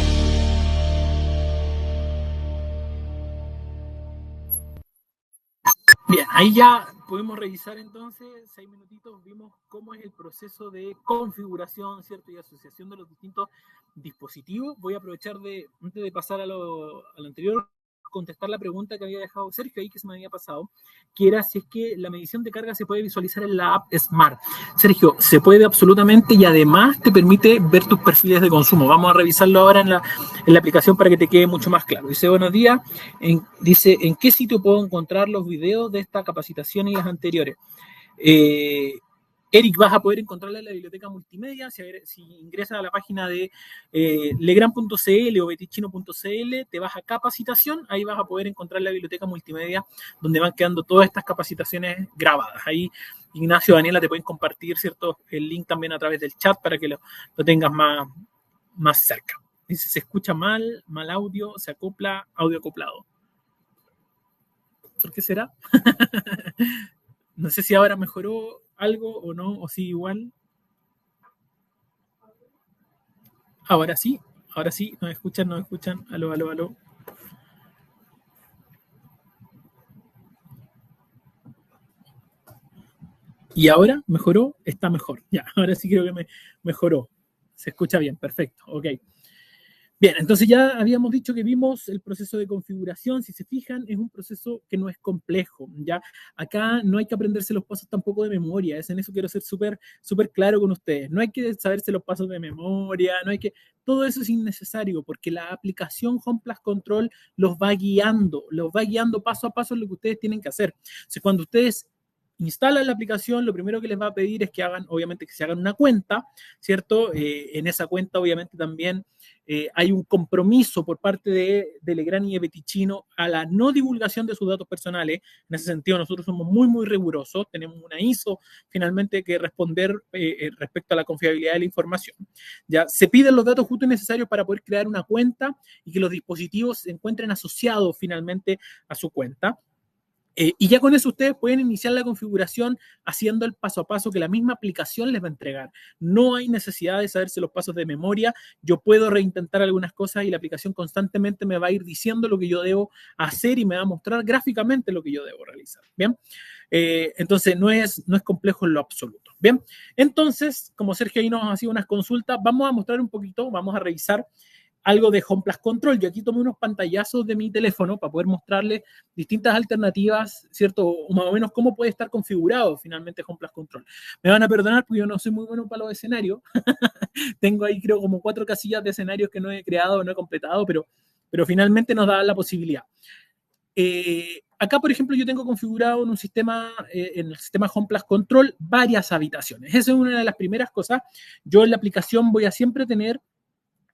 S1: Bien, ahí ya podemos revisar entonces, 6 minutitos, vimos cómo es el proceso de configuración, ¿cierto? Y asociación de los distintos dispositivos. Voy a aprovechar antes de pasar a lo anterior, contestar la pregunta que había dejado Sergio ahí, que se me había pasado, que era si es que la medición de carga se puede visualizar en la app Smart. Sergio, se puede absolutamente, y además te permite ver tus perfiles de consumo. Vamos a revisarlo ahora en la aplicación para que te quede mucho más claro. Dice, buenos días, dice, ¿en qué sitio puedo encontrar los videos de esta capacitación y las anteriores? Eric, vas a poder encontrarla en la biblioteca multimedia. Si ingresas a la página de legrand.cl o betichino.cl, te vas a capacitación, ahí vas a poder encontrar la biblioteca multimedia donde van quedando todas estas capacitaciones grabadas. Ahí Ignacio, Daniela te pueden compartir, ¿cierto?, el link también a través del chat para que lo tengas más cerca. Dice, se escucha mal audio, se acopla, audio acoplado. ¿Por qué será? No sé si ahora mejoró algo o no, o sí igual. Ahora sí, nos escuchan. Aló. ¿Y ahora mejoró? Está mejor. Ya, ahora sí creo que mejoró. Se escucha bien, perfecto, ok. Bien, entonces ya habíamos dicho que vimos el proceso de configuración. Si se fijan, es un proceso que no es complejo, ¿ya? Acá no hay que aprenderse los pasos tampoco de memoria. En eso quiero ser súper claro con ustedes. No hay que saberse los pasos de memoria, todo eso es innecesario porque la aplicación Home Plus Control los va guiando paso a paso en lo que ustedes tienen que hacer. O sea, cuando ustedes instalan la aplicación, lo primero que les va a pedir es que se hagan una cuenta, ¿cierto? En esa cuenta, obviamente, también hay un compromiso por parte de Legrand y de Betichino a la no divulgación de sus datos personales. En ese sentido, nosotros somos muy rigurosos. Tenemos una ISO, finalmente, que responder respecto a la confiabilidad de la información. Ya se piden los datos justos y necesarios para poder crear una cuenta y que los dispositivos se encuentren asociados, finalmente, a su cuenta. Y ya con eso ustedes pueden iniciar la configuración haciendo el paso a paso que la misma aplicación les va a entregar. No hay necesidad de saberse los pasos de memoria. Yo puedo reintentar algunas cosas y la aplicación constantemente me va a ir diciendo lo que yo debo hacer y me va a mostrar gráficamente lo que yo debo realizar. ¿Bien? Entonces no es complejo en lo absoluto. Bien, entonces, como Sergio ahí nos ha sido unas consultas, vamos a mostrar un poquito, vamos a revisar algo de Home Plus Control. Yo aquí tomé unos pantallazos de mi teléfono para poder mostrarles distintas alternativas, ¿cierto? O más o menos cómo puede estar configurado finalmente Home Plus Control. Me van a perdonar porque yo no soy muy bueno para los escenarios. Tengo ahí creo como 4 casillas de escenarios que no he creado, no he completado, pero finalmente nos da la posibilidad. Acá, por ejemplo, yo tengo configurado en un sistema, en el sistema Home Plus Control, varias habitaciones. Esa es una de las primeras cosas. Yo en la aplicación voy a siempre tener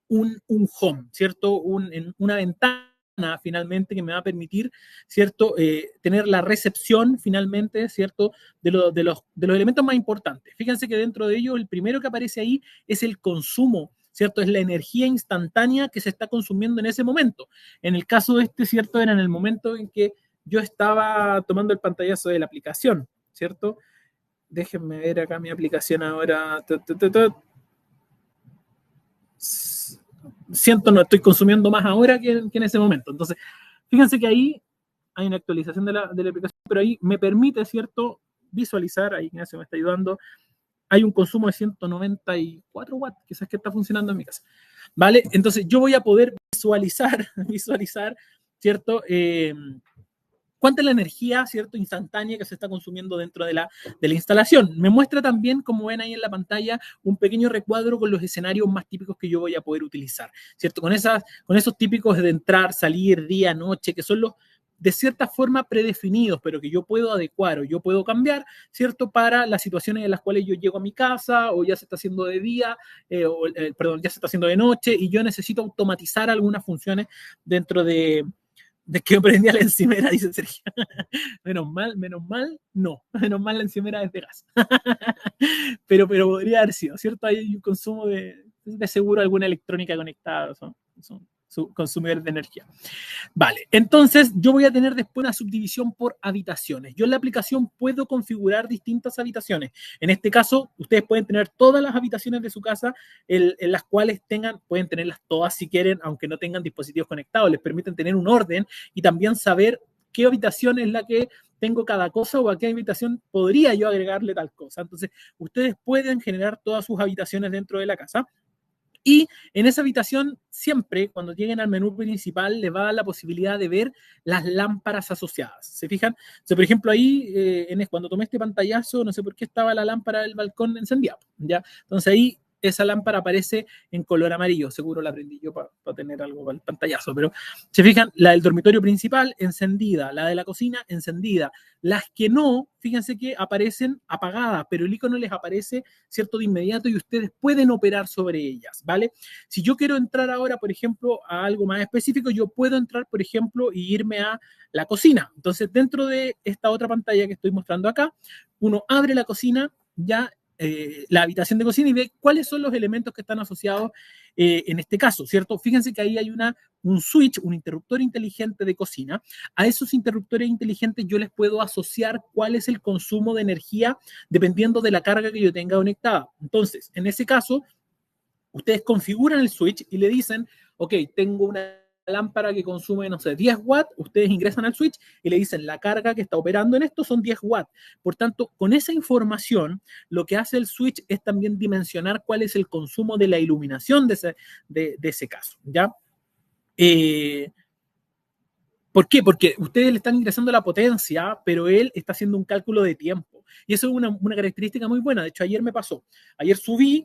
S1: un home, ¿cierto? Una ventana finalmente que me va a permitir, ¿cierto? Tener la recepción finalmente, ¿cierto? De los elementos más importantes. Fíjense que dentro de ello el primero que aparece ahí es el consumo, ¿cierto? Es la energía instantánea que se está consumiendo en ese momento. En el caso de este, ¿cierto? Era en el momento en que yo estaba tomando el pantallazo de la aplicación, ¿cierto? Déjenme ver acá mi aplicación ahora. Siento, no estoy consumiendo más ahora que en ese momento. Entonces, fíjense que ahí hay una actualización de la aplicación, pero ahí me permite, ¿cierto?, visualizar, ahí Ignacio me está ayudando, hay un consumo de 194 watts, quizás que está funcionando en mi casa, ¿vale? Entonces, yo voy a poder visualizar, ¿cierto?, cuánta es la energía, ¿cierto?, instantánea que se está consumiendo dentro de la instalación. Me muestra también, como ven ahí en la pantalla, un pequeño recuadro con los escenarios más típicos que yo voy a poder utilizar, ¿cierto? Con esos típicos de entrar, salir, día, noche, que son los de cierta forma predefinidos, pero que yo puedo adecuar o yo puedo cambiar, ¿cierto? Para las situaciones en las cuales yo llego a mi casa o ya se está haciendo de día, perdón, ya se está haciendo de noche y yo necesito automatizar algunas funciones dentro de que prendía la encimera, dice Sergio. Menos mal, no. Menos mal la encimera es de gas. pero podría haber sido, ¿cierto? Hay un consumo de seguro alguna electrónica conectada, son consumidores de energía. Vale, entonces yo voy a tener después una subdivisión por habitaciones. Yo en la aplicación puedo configurar distintas habitaciones. En este caso, ustedes pueden tener todas las habitaciones de su casa en las cuales pueden tenerlas todas si quieren, aunque no tengan dispositivos conectados. Les permiten tener un orden y también saber qué habitación es la que tengo cada cosa o a qué habitación podría yo agregarle tal cosa. Entonces, ustedes pueden generar todas sus habitaciones dentro de la casa. Y en esa habitación, siempre, cuando lleguen al menú principal, les va a dar la posibilidad de ver las lámparas asociadas. ¿Se fijan? O sea, por ejemplo, ahí, cuando tomé este pantallazo, no sé por qué estaba la lámpara del balcón encendida, ¿ya? Entonces ahí esa lámpara aparece en color amarillo. Seguro la prendí yo para tener algo para el pantallazo, pero se fijan, la del dormitorio principal encendida, la de la cocina encendida. Las que no, fíjense que aparecen apagadas, pero el icono les aparece, ¿cierto?, de inmediato y ustedes pueden operar sobre ellas, ¿vale? Si yo quiero entrar ahora, por ejemplo, a algo más específico, yo puedo entrar, por ejemplo, y irme a la cocina. Entonces, dentro de esta otra pantalla que estoy mostrando acá, uno abre la cocina, ya la habitación de cocina y ve cuáles son los elementos que están asociados en este caso, ¿cierto? Fíjense que ahí hay un switch, un interruptor inteligente de cocina. A esos interruptores inteligentes yo les puedo asociar cuál es el consumo de energía dependiendo de la carga que yo tenga conectada. Entonces, en ese caso, ustedes configuran el switch y le dicen, ok, tengo una lámpara que consume, no sé, 10 watts, ustedes ingresan al switch y le dicen la carga que está operando en esto son 10 watts. Por tanto, con esa información, lo que hace el switch es también dimensionar cuál es el consumo de la iluminación de ese caso, ¿ya? ¿Por qué? Porque ustedes le están ingresando la potencia, pero él está haciendo un cálculo de tiempo. Y eso es una característica muy buena. De hecho, ayer me pasó. Ayer subí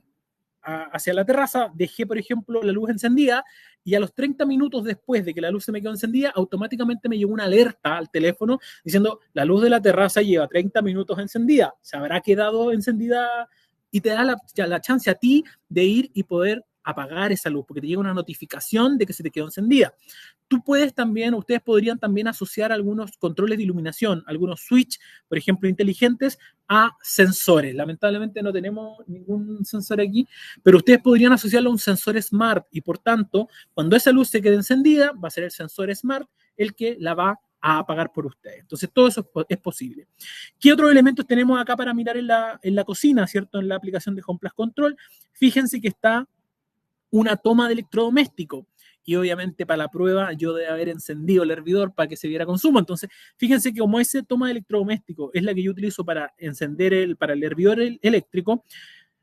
S1: hacia la terraza, dejé, por ejemplo, la luz encendida y a los 30 minutos después de que la luz se me quedó encendida, automáticamente me llegó una alerta al teléfono diciendo, la luz de la terraza lleva 30 minutos encendida, se habrá quedado encendida y te da la chance a ti de ir y poder apagar esa luz, porque te llega una notificación de que se te quedó encendida. Ustedes podrían también asociar algunos controles de iluminación, algunos switch, por ejemplo, inteligentes, a sensores. Lamentablemente no tenemos ningún sensor aquí, pero ustedes podrían asociarlo a un sensor smart y por tanto, cuando esa luz se quede encendida, va a ser el sensor smart el que la va a apagar por ustedes. Entonces, todo eso es posible. ¿Qué otros elementos tenemos acá para mirar en la cocina, ¿cierto? En la aplicación de Home Plus Control. Fíjense que está una toma de electrodoméstico. Y obviamente para la prueba yo debo haber encendido el hervidor para que se viera consumo. Entonces, fíjense que como esa toma de electrodoméstico es la que yo utilizo para encender para el hervidor eléctrico,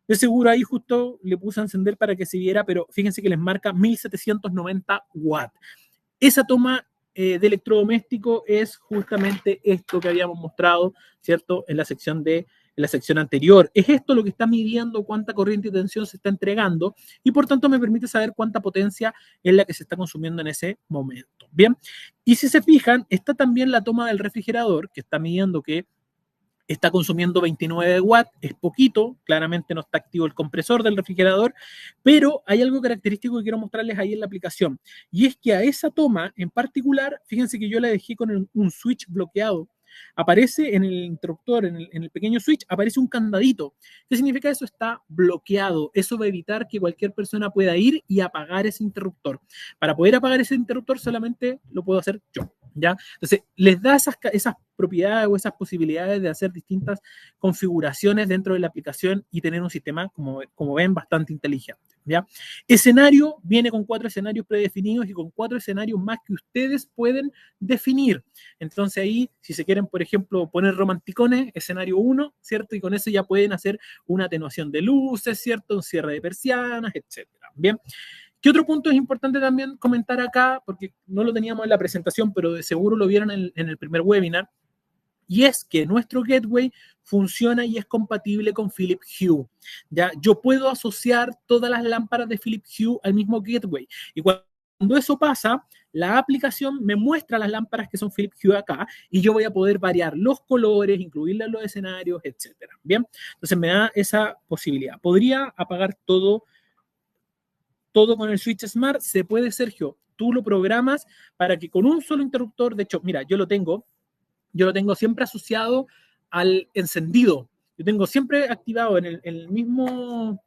S1: de seguro ahí justo le puse a encender para que se viera, pero fíjense que les marca 1790 watts. Esa toma de electrodoméstico es justamente esto que habíamos mostrado, ¿cierto? En la sección anterior. Es esto lo que está midiendo cuánta corriente y tensión se está entregando y por tanto me permite saber cuánta potencia es la que se está consumiendo en ese momento. Bien, y si se fijan, está también la toma del refrigerador que está midiendo que está consumiendo 29 watts, es poquito, claramente no está activo el compresor del refrigerador, pero hay algo característico que quiero mostrarles ahí en la aplicación, y es que a esa toma en particular, fíjense que yo la dejé con un switch bloqueado. Aparece en el interruptor, en el pequeño switch, aparece un candadito. ¿Qué significa eso? Está bloqueado. Eso va a evitar que cualquier persona pueda ir y apagar ese interruptor. Para poder apagar ese interruptor solamente lo puedo hacer yo, ¿ya? Entonces, les da esas propiedades o esas posibilidades de hacer distintas configuraciones dentro de la aplicación y tener un sistema, como ven, bastante inteligente, ¿ya? Escenario viene con 4 escenarios predefinidos y con 4 escenarios más que ustedes pueden definir. Entonces ahí, si se quieren, por ejemplo, poner romanticones, escenario 1, ¿cierto? Y con eso ya pueden hacer una atenuación de luces, ¿cierto? Un cierre de persianas, etcétera. Bien. ¿Qué otro punto es importante también comentar acá? Porque no lo teníamos en la presentación, pero de seguro lo vieron en el primer webinar. Y es que nuestro gateway funciona y es compatible con Philips Hue. ¿Ya? Yo puedo asociar todas las lámparas de Philips Hue al mismo gateway. Y cuando eso pasa, la aplicación me muestra las lámparas que son Philips Hue acá y yo voy a poder variar los colores, incluirlas en los escenarios, etc. Bien, entonces me da esa posibilidad. Podría apagar todo con el Switch Smart. Se puede, Sergio. Tú lo programas para que con un solo interruptor, de hecho, mira, yo lo tengo siempre asociado al encendido. Yo tengo siempre activado en el mismo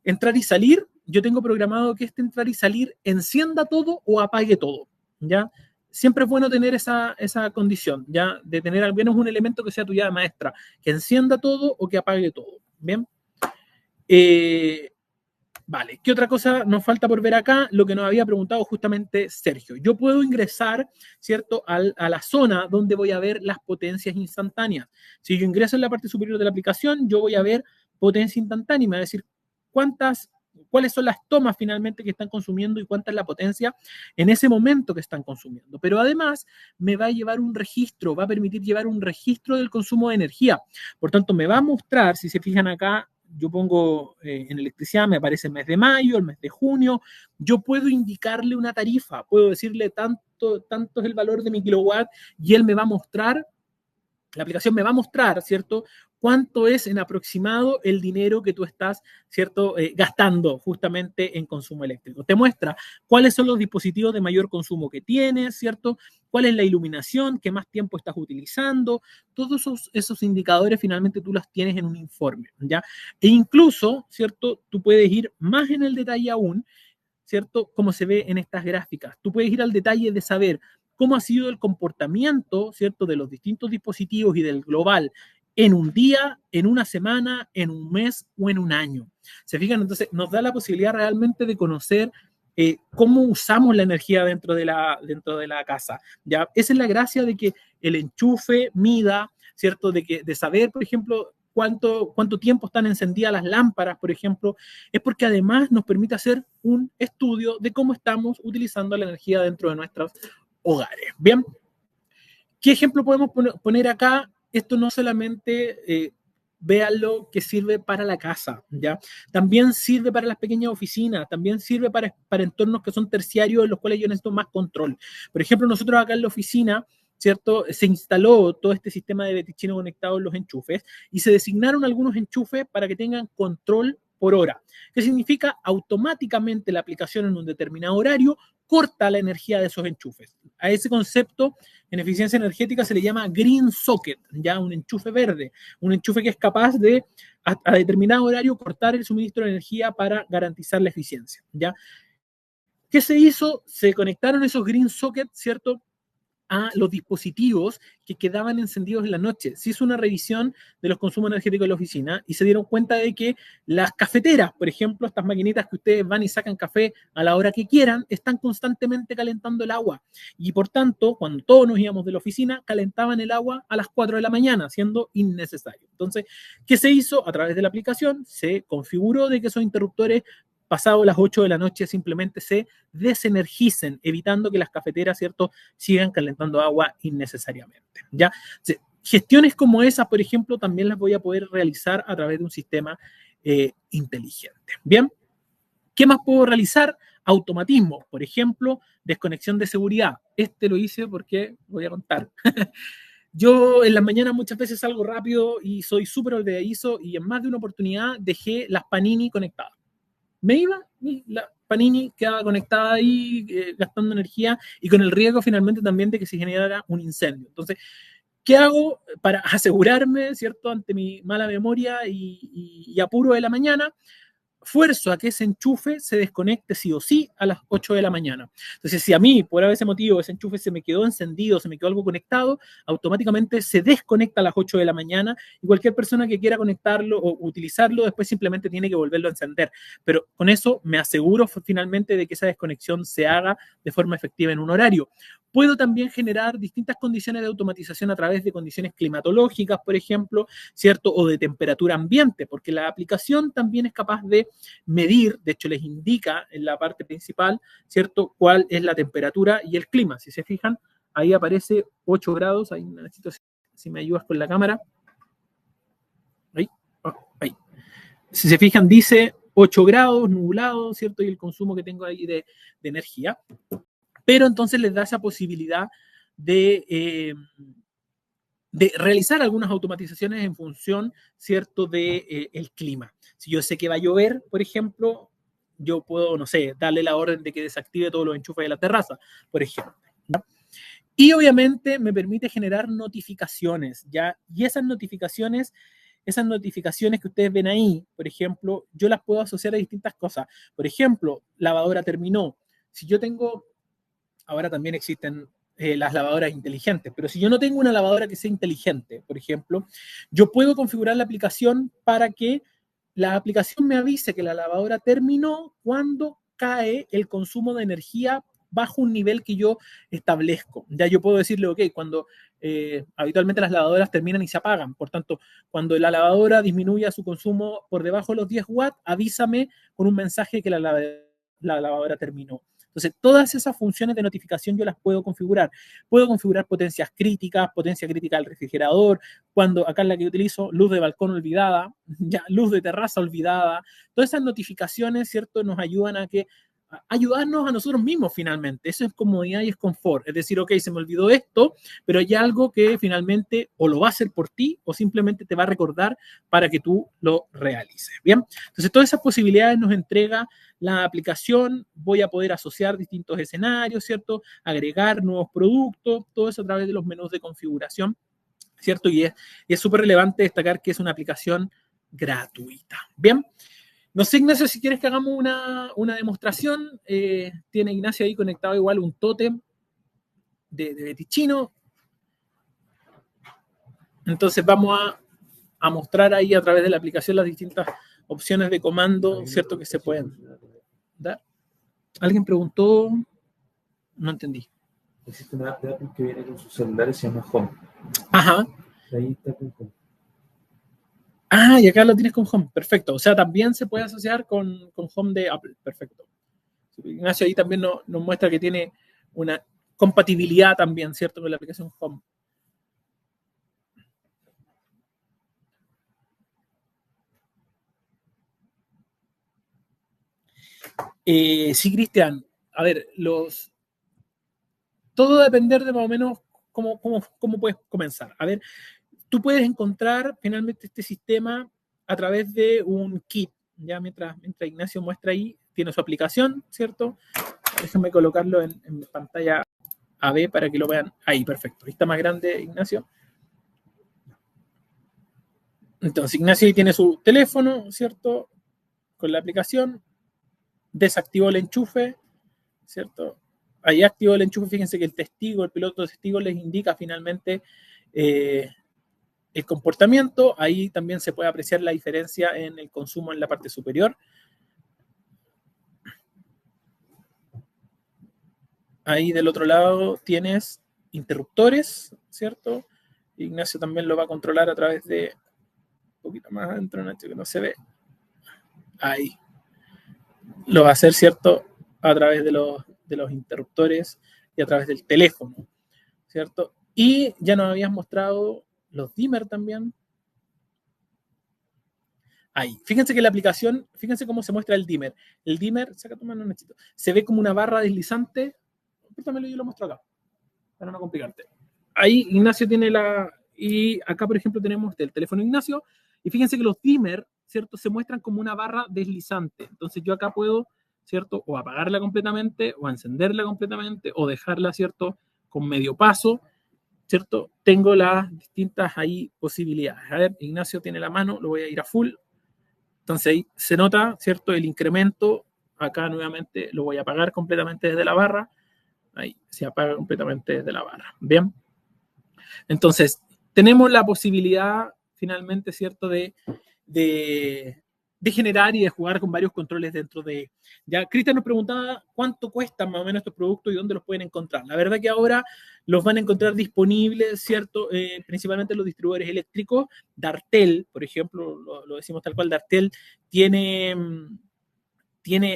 S1: entrar y salir, yo tengo programado que este entrar y salir encienda todo o apague todo, ¿ya? Siempre es bueno tener esa condición, ¿ya? De tener al menos un elemento que sea tu llave maestra, que encienda todo o que apague todo, ¿bien? Vale, ¿qué otra cosa nos falta por ver acá? Lo que nos había preguntado justamente Sergio. Yo puedo ingresar, ¿cierto?, a la zona donde voy a ver las potencias instantáneas. Si yo ingreso en la parte superior de la aplicación, yo voy a ver potencia instantánea y me va a decir cuáles son las tomas finalmente que están consumiendo y cuánta es la potencia en ese momento que están consumiendo. Pero además me va a llevar un registro, va a permitir llevar un registro del consumo de energía. Por tanto, me va a mostrar, si se fijan acá, yo pongo en electricidad, me aparece el mes de mayo, el mes de junio, yo puedo indicarle una tarifa, puedo decirle tanto es el valor de mi kilowatt y él me va a mostrar, la aplicación me va a mostrar, ¿cierto?, cuánto es en aproximado el dinero que tú estás, ¿cierto?, gastando justamente en consumo eléctrico. Te muestra cuáles son los dispositivos de mayor consumo que tienes, ¿cierto?, cuál es la iluminación, qué más tiempo estás utilizando. Todos esos indicadores finalmente tú los tienes en un informe, ¿ya? E incluso, ¿cierto?, tú puedes ir más en el detalle aún, ¿cierto?, como se ve en estas gráficas. Tú puedes ir al detalle de saber cómo ha sido el comportamiento, ¿cierto?, de los distintos dispositivos y del global en un día, en una semana, en un mes o en un año. ¿Se fijan? Entonces nos da la posibilidad realmente de conocer cómo usamos la energía dentro de la casa. ¿Ya? Esa es la gracia de que el enchufe mida, ¿cierto? De saber, por ejemplo, cuánto tiempo están encendidas las lámparas, por ejemplo, es porque además nos permite hacer un estudio de cómo estamos utilizando la energía dentro de nuestros hogares. Bien, ¿qué ejemplo podemos poner acá? Esto no solamente véanlo que sirve para la casa, ¿ya? También sirve para las pequeñas oficinas, también sirve para entornos que son terciarios en los cuales yo necesito más control. Por ejemplo, nosotros acá en la oficina, ¿cierto?, se instaló todo este sistema de Betichino conectado en los enchufes y se designaron algunos enchufes para que tengan control por hora. ¿Qué significa? Automáticamente la aplicación en un determinado horario corta la energía de esos enchufes. A ese concepto en eficiencia energética se le llama green socket, ya un enchufe verde, un enchufe que es capaz de a determinado horario cortar el suministro de energía para garantizar la eficiencia, ¿ya? ¿Qué se hizo? Se conectaron esos green sockets, ¿cierto?, a los dispositivos que quedaban encendidos en la noche. Se hizo una revisión de los consumos energéticos de la oficina y se dieron cuenta de que las cafeteras, por ejemplo, estas maquinitas que ustedes van y sacan café a la hora que quieran, están constantemente calentando el agua. Y por tanto, cuando todos nos íbamos de la oficina, calentaban el agua a las 4 de la mañana, siendo innecesario. Entonces, ¿qué se hizo? A través de la aplicación se configuró de que esos interruptores pasado las 8 de la noche simplemente se desenergicen, evitando que las cafeteras, ¿cierto?, sigan calentando agua innecesariamente, ¿ya? Gestiones como esas, por ejemplo, también las voy a poder realizar a través de un sistema inteligente. Bien, ¿qué más puedo realizar? Automatismo, por ejemplo, desconexión de seguridad. Este lo hice porque voy a contar. Yo en las mañanas muchas veces salgo rápido y soy súper olvidadizo y en más de una oportunidad dejé las Panini conectadas. Me iba y la Panini quedaba conectada ahí, gastando energía y con el riesgo finalmente también de que se generara un incendio. Entonces, ¿qué hago para asegurarme, cierto, ante mi mala memoria y apuro de la mañana? Fuerzo a que ese enchufe se desconecte sí o sí a las 8 de la mañana. Entonces, si a mí, por ese motivo, ese enchufe se me quedó encendido, se me quedó algo conectado, automáticamente se desconecta a las 8 de la mañana y cualquier persona que quiera conectarlo o utilizarlo después simplemente tiene que volverlo a encender. Pero con eso me aseguro finalmente de que esa desconexión se haga de forma efectiva en un horario. Puedo también generar distintas condiciones de automatización a través de condiciones climatológicas, por ejemplo, ¿cierto? O de temperatura ambiente, porque la aplicación también es capaz de medir, de hecho les indica en la parte principal, ¿cierto?, cuál es la temperatura y el clima. Si se fijan, ahí aparece 8 grados, ahí necesito si me ayudas con la cámara. Ahí, ahí. Si se fijan, dice 8 grados, nublado, ¿cierto? Y el consumo que tengo ahí de energía. Pero entonces les da esa posibilidad de realizar algunas automatizaciones en función, ¿cierto?, de el clima. Si yo sé que va a llover, por ejemplo, yo puedo, no sé, darle la orden de que desactive todos los enchufes de la terraza, por ejemplo, ¿no? Y obviamente me permite generar notificaciones, ¿ya? Y esas notificaciones que ustedes ven ahí, por ejemplo, yo las puedo asociar a distintas cosas. Por ejemplo, lavadora terminó. Si yo tengo, ahora también existen las lavadoras inteligentes, pero si yo no tengo una lavadora que sea inteligente, por ejemplo, yo puedo configurar la aplicación para que la aplicación me avise que la lavadora terminó cuando cae el consumo de energía bajo un nivel que yo establezco. Ya yo puedo decirle, ok, cuando habitualmente las lavadoras terminan y se apagan, por tanto, cuando la lavadora disminuya su consumo por debajo de los 10 watts, avísame con un mensaje que la lavadora terminó. Entonces, todas esas funciones de notificación yo las puedo configurar. Puedo configurar potencia crítica del refrigerador, cuando acá es la que utilizo, luz de balcón olvidada, ya, luz de terraza olvidada. Todas esas notificaciones, ¿cierto?, nos ayudan a ayudarnos a nosotros mismos finalmente. Eso es comodidad y es confort. Es decir, ok, se me olvidó esto, pero hay algo que finalmente o lo va a hacer por ti o simplemente te va a recordar para que tú lo realices. Bien, entonces todas esas posibilidades nos entrega la aplicación. Voy a poder asociar distintos escenarios, ¿cierto? Agregar nuevos productos, todo eso a través de los menús de configuración, ¿cierto? Y es súper relevante destacar que es una aplicación gratuita. Bien. No sé, Ignacio, si quieres que hagamos una demostración. Tiene Ignacio ahí conectado igual un tótem de Betichino. Entonces vamos a mostrar ahí a través de la aplicación las distintas opciones de comando, ¿cierto?, que se pueden dar. ¿Alguien preguntó? No entendí.
S3: Existe una app de Apple que viene con sus celulares, se llama Home.
S1: Ajá.
S3: Ahí está con Home.
S1: Ah, y acá lo tienes con Home. Perfecto. O sea, también se puede asociar con Home de Apple. Perfecto. Ignacio ahí también nos muestra que tiene una compatibilidad también, ¿cierto?, con la aplicación Home. Sí, Cristian. A ver, todo va a depender de más o menos cómo puedes comenzar. A ver, tú puedes encontrar finalmente este sistema a través de un kit. Ya mientras Ignacio muestra ahí, tiene su aplicación, ¿cierto? Déjame colocarlo en pantalla AB para que lo vean. Ahí, perfecto. Ahí está más grande, Ignacio. Entonces, Ignacio ahí tiene su teléfono, ¿cierto? Con la aplicación. Desactivó el enchufe, ¿cierto? ahí activo el enchufe. Fíjense que el testigo, el piloto testigo les indica finalmente el comportamiento. Ahí también se puede apreciar la diferencia en el consumo en la parte superior. Ahí del otro lado tienes interruptores, ¿cierto? Ignacio también lo va a controlar a través de, un poquito más adentro, Nacho, que no se ve. Ahí. Lo va a hacer, ¿cierto? A través de los interruptores y a través del teléfono, ¿cierto? Y ya nos habías mostrado los dimmer también. Ahí. Fíjense que la aplicación, fíjense cómo se muestra el dimmer. El dimmer, saca tu mano, Nachito, se ve como una barra deslizante. Prétamelo, yo lo muestro acá, para no complicarte. Ahí Ignacio tiene y acá, por ejemplo, tenemos el teléfono Ignacio, y fíjense que los dimmer, ¿cierto? Se muestran como una barra deslizante. Entonces yo acá puedo, ¿cierto? O apagarla completamente, o encenderla completamente, o dejarla, ¿cierto? Con medio paso, ¿cierto? Tengo las distintas ahí posibilidades. A ver, Ignacio tiene la mano, lo voy a ir a full. Entonces ahí se nota, ¿cierto? El incremento. Acá nuevamente lo voy a apagar completamente desde la barra. Ahí se apaga completamente desde la barra. Bien. Entonces, tenemos la posibilidad finalmente, ¿cierto? De generar y de jugar con varios controles dentro de... Ya, Cristian nos preguntaba cuánto cuestan más o menos estos productos y dónde los pueden encontrar. La verdad que ahora los van a encontrar disponibles, ¿cierto? Principalmente los distribuidores eléctricos. Dartel, por ejemplo, lo decimos tal cual, Dartel tiene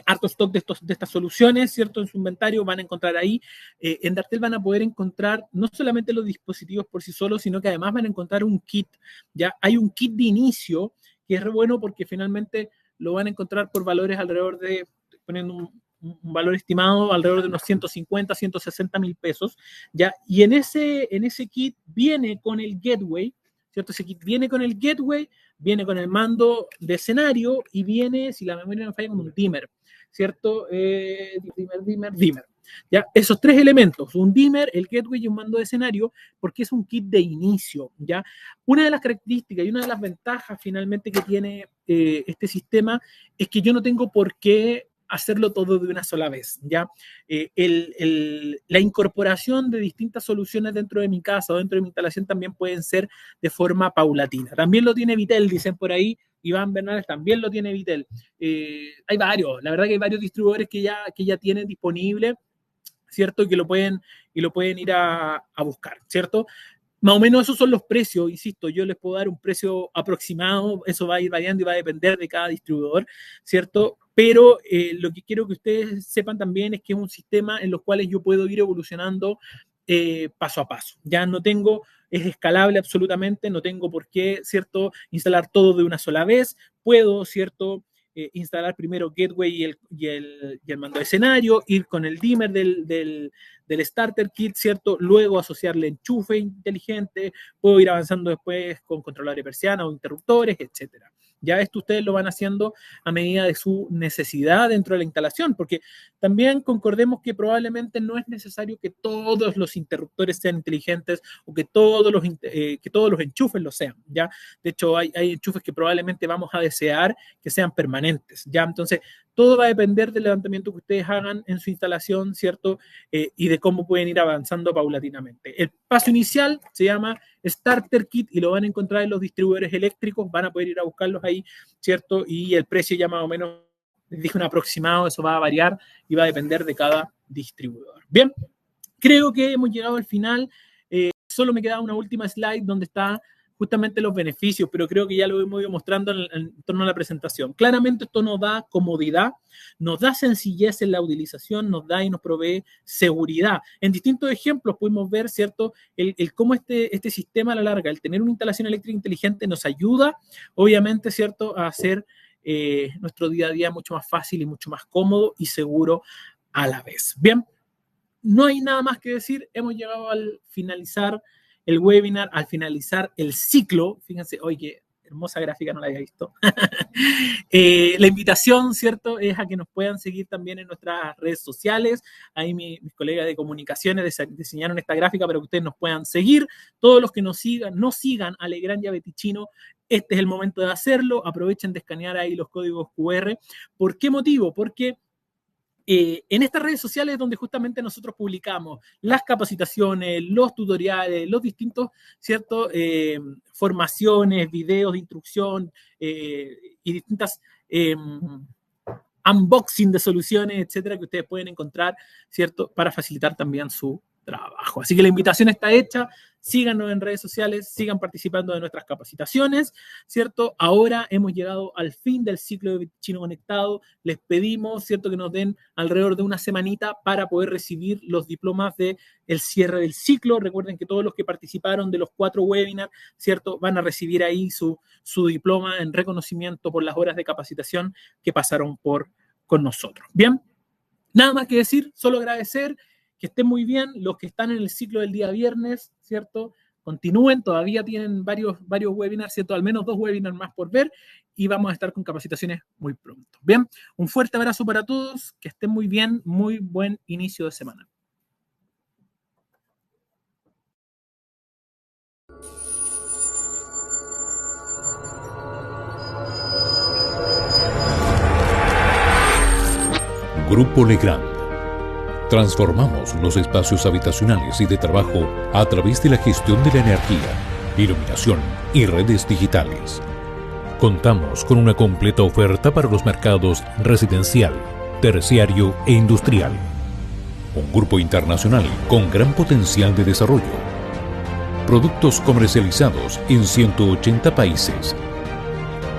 S1: harto stock de estas soluciones, ¿cierto? En su inventario van a encontrar ahí. En Dartel van a poder encontrar no solamente los dispositivos por sí solos, sino que además van a encontrar un kit. Ya hay un kit de inicio que es re bueno porque finalmente lo van a encontrar por valores alrededor de, poniendo un valor estimado, alrededor de unos 150, 160 mil pesos. ¿Ya? Y en ese kit viene con el gateway, ¿cierto? Ese kit viene con el gateway, viene con el mando de escenario y viene, si la memoria no falla, con un dimmer, ¿cierto? Dimmer. ¿Ya? Esos tres elementos, un dimmer, el gateway y un mando de escenario, porque es un kit de inicio, ¿ya? Una de las características y una de las ventajas finalmente que tiene este sistema es que yo no tengo por qué hacerlo todo de una sola vez, ¿ya? La incorporación de distintas soluciones dentro de mi casa o dentro de mi instalación también pueden ser de forma paulatina. También lo tiene Vitel, dicen por ahí. Iván Bernales también lo tiene Vitel. Hay varios, la verdad que hay varios distribuidores que ya tienen disponible, ¿cierto? Y que lo pueden ir a buscar, ¿cierto? Más o menos esos son los precios, insisto, yo les puedo dar un precio aproximado, eso va a ir variando y va a depender de cada distribuidor, ¿cierto? Pero lo que quiero que ustedes sepan también es que es un sistema en los cuales yo puedo ir evolucionando paso a paso. Ya no tengo, es escalable absolutamente, no tengo por qué, ¿cierto? Instalar todo de una sola vez, puedo, ¿cierto? Instalar primero Gateway y el mando de escenario, ir con el dimmer del starter kit, ¿cierto? Luego asociarle enchufe inteligente, puedo ir avanzando después con controladores de persiana o interruptores, etcétera. Ya esto ustedes lo van haciendo a medida de su necesidad dentro de la instalación, porque también concordemos que probablemente no es necesario que todos los interruptores sean inteligentes o que todos los enchufes lo sean, ¿ya? De hecho, hay enchufes que probablemente vamos a desear que sean permanentes, ¿ya? Entonces, todo va a depender del levantamiento que ustedes hagan en su instalación, ¿cierto? Y de cómo pueden ir avanzando paulatinamente. El paso inicial se llama Starter Kit y lo van a encontrar en los distribuidores eléctricos, van a poder ir a buscarlos ahí, ¿cierto? Y el precio ya más o menos, les dije un aproximado, eso va a variar y va a depender de cada distribuidor. Bien, creo que hemos llegado al final. Solo me queda una última slide donde está justamente los beneficios, pero creo que ya lo hemos ido mostrando en torno a la presentación. Claramente esto nos da comodidad, nos da sencillez en la utilización, nos da y nos provee seguridad. En distintos ejemplos pudimos ver, ¿cierto?, el cómo este sistema a la larga, el tener una instalación eléctrica inteligente nos ayuda, obviamente, ¿cierto?, a hacer nuestro día a día mucho más fácil y mucho más cómodo y seguro a la vez. Bien, no hay nada más que decir, hemos llegado al finalizar el webinar, al finalizar el ciclo. Fíjense, hoy qué hermosa gráfica, no la había visto. La invitación, ¿cierto?, es a que nos puedan seguir también en nuestras redes sociales. Ahí mis colegas de comunicaciones diseñaron esta gráfica para que ustedes nos puedan seguir. Todos los que nos sigan a Legrand y a Betichino, este es el momento de hacerlo. Aprovechen de escanear ahí los códigos QR. ¿Por qué motivo? Porque en estas redes sociales donde justamente nosotros publicamos las capacitaciones, los tutoriales, los distintos, ¿cierto? Formaciones, videos de instrucción y distintas unboxing de soluciones, etcétera, que ustedes pueden encontrar, ¿cierto? Para facilitar también su trabajo. Así que la invitación está hecha. Síganos en redes sociales, sigan participando de nuestras capacitaciones, ¿cierto? Ahora hemos llegado al fin del ciclo de Chino Conectado. Les pedimos, ¿cierto?, que nos den alrededor de una semanita para poder recibir los diplomas del cierre del ciclo. Recuerden que todos los que participaron de los 4 webinars, ¿cierto?, van a recibir ahí su diploma en reconocimiento por las horas de capacitación que pasaron con nosotros. Bien, nada más que decir, solo agradecer. Que estén muy bien, los que están en el ciclo del día viernes, ¿cierto? Continúen, todavía tienen varios webinars, ¿cierto? Al menos 2 webinars más por ver y vamos a estar con capacitaciones muy pronto. Bien, un fuerte abrazo para todos, que estén muy bien, muy buen inicio de semana.
S4: Grupo Legrand. Transformamos los espacios habitacionales y de trabajo a través de la gestión de la energía, iluminación y redes digitales. Contamos con una completa oferta para los mercados residencial, terciario e industrial. Un grupo internacional con gran potencial de desarrollo. Productos comercializados en 180 países.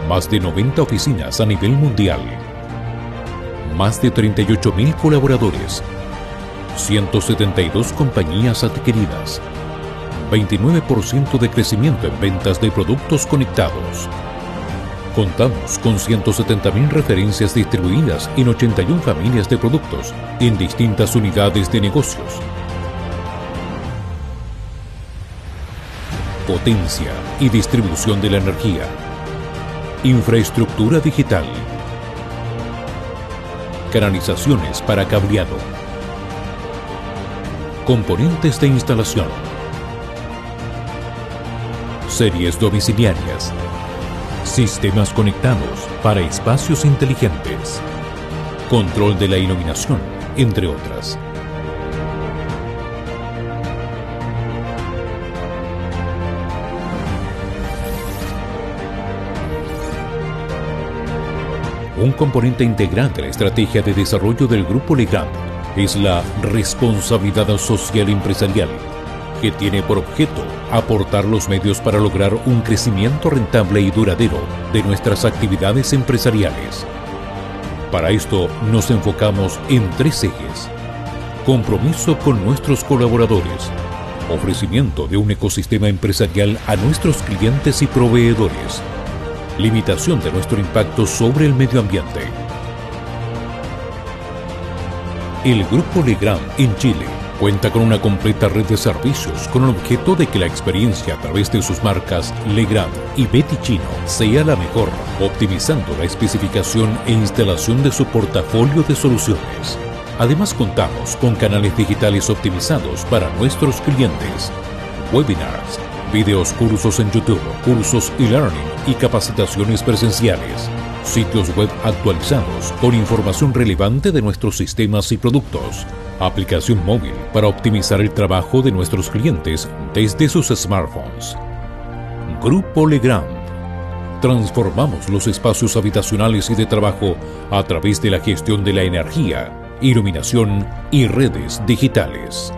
S4: Más de 90 oficinas a nivel mundial. Más de 38.000 colaboradores. 172 compañías adquiridas, 29% de crecimiento en ventas de productos conectados. Contamos con 170.000 referencias distribuidas en 81 familias de productos en distintas unidades de negocios. Potencia y distribución de la energía. Infraestructura digital. Canalizaciones para cableado. Componentes de instalación. Series domiciliarias. Sistemas conectados para espacios inteligentes. Control de la iluminación, entre otras. Un componente integral de la estrategia de desarrollo del Grupo Legrand es la responsabilidad social empresarial, que tiene por objeto aportar los medios para lograr un crecimiento rentable y duradero de nuestras actividades empresariales. Para esto nos enfocamos en 3 ejes: compromiso con nuestros colaboradores, ofrecimiento de un ecosistema empresarial a nuestros clientes y proveedores, limitación de nuestro impacto sobre el medio ambiente. El Grupo Legrand en Chile cuenta con una completa red de servicios con el objeto de que la experiencia a través de sus marcas Legrand y Betty Chino sea la mejor, optimizando la especificación e instalación de su portafolio de soluciones. Además, contamos con canales digitales optimizados para nuestros clientes, webinars, videos, cursos en YouTube, cursos e-learning y capacitaciones presenciales. Sitios web actualizados con información relevante de nuestros sistemas y productos. Aplicación móvil para optimizar el trabajo de nuestros clientes desde sus smartphones. Grupo Legrand. Transformamos los espacios habitacionales y de trabajo a través de la gestión de la energía, iluminación y redes digitales.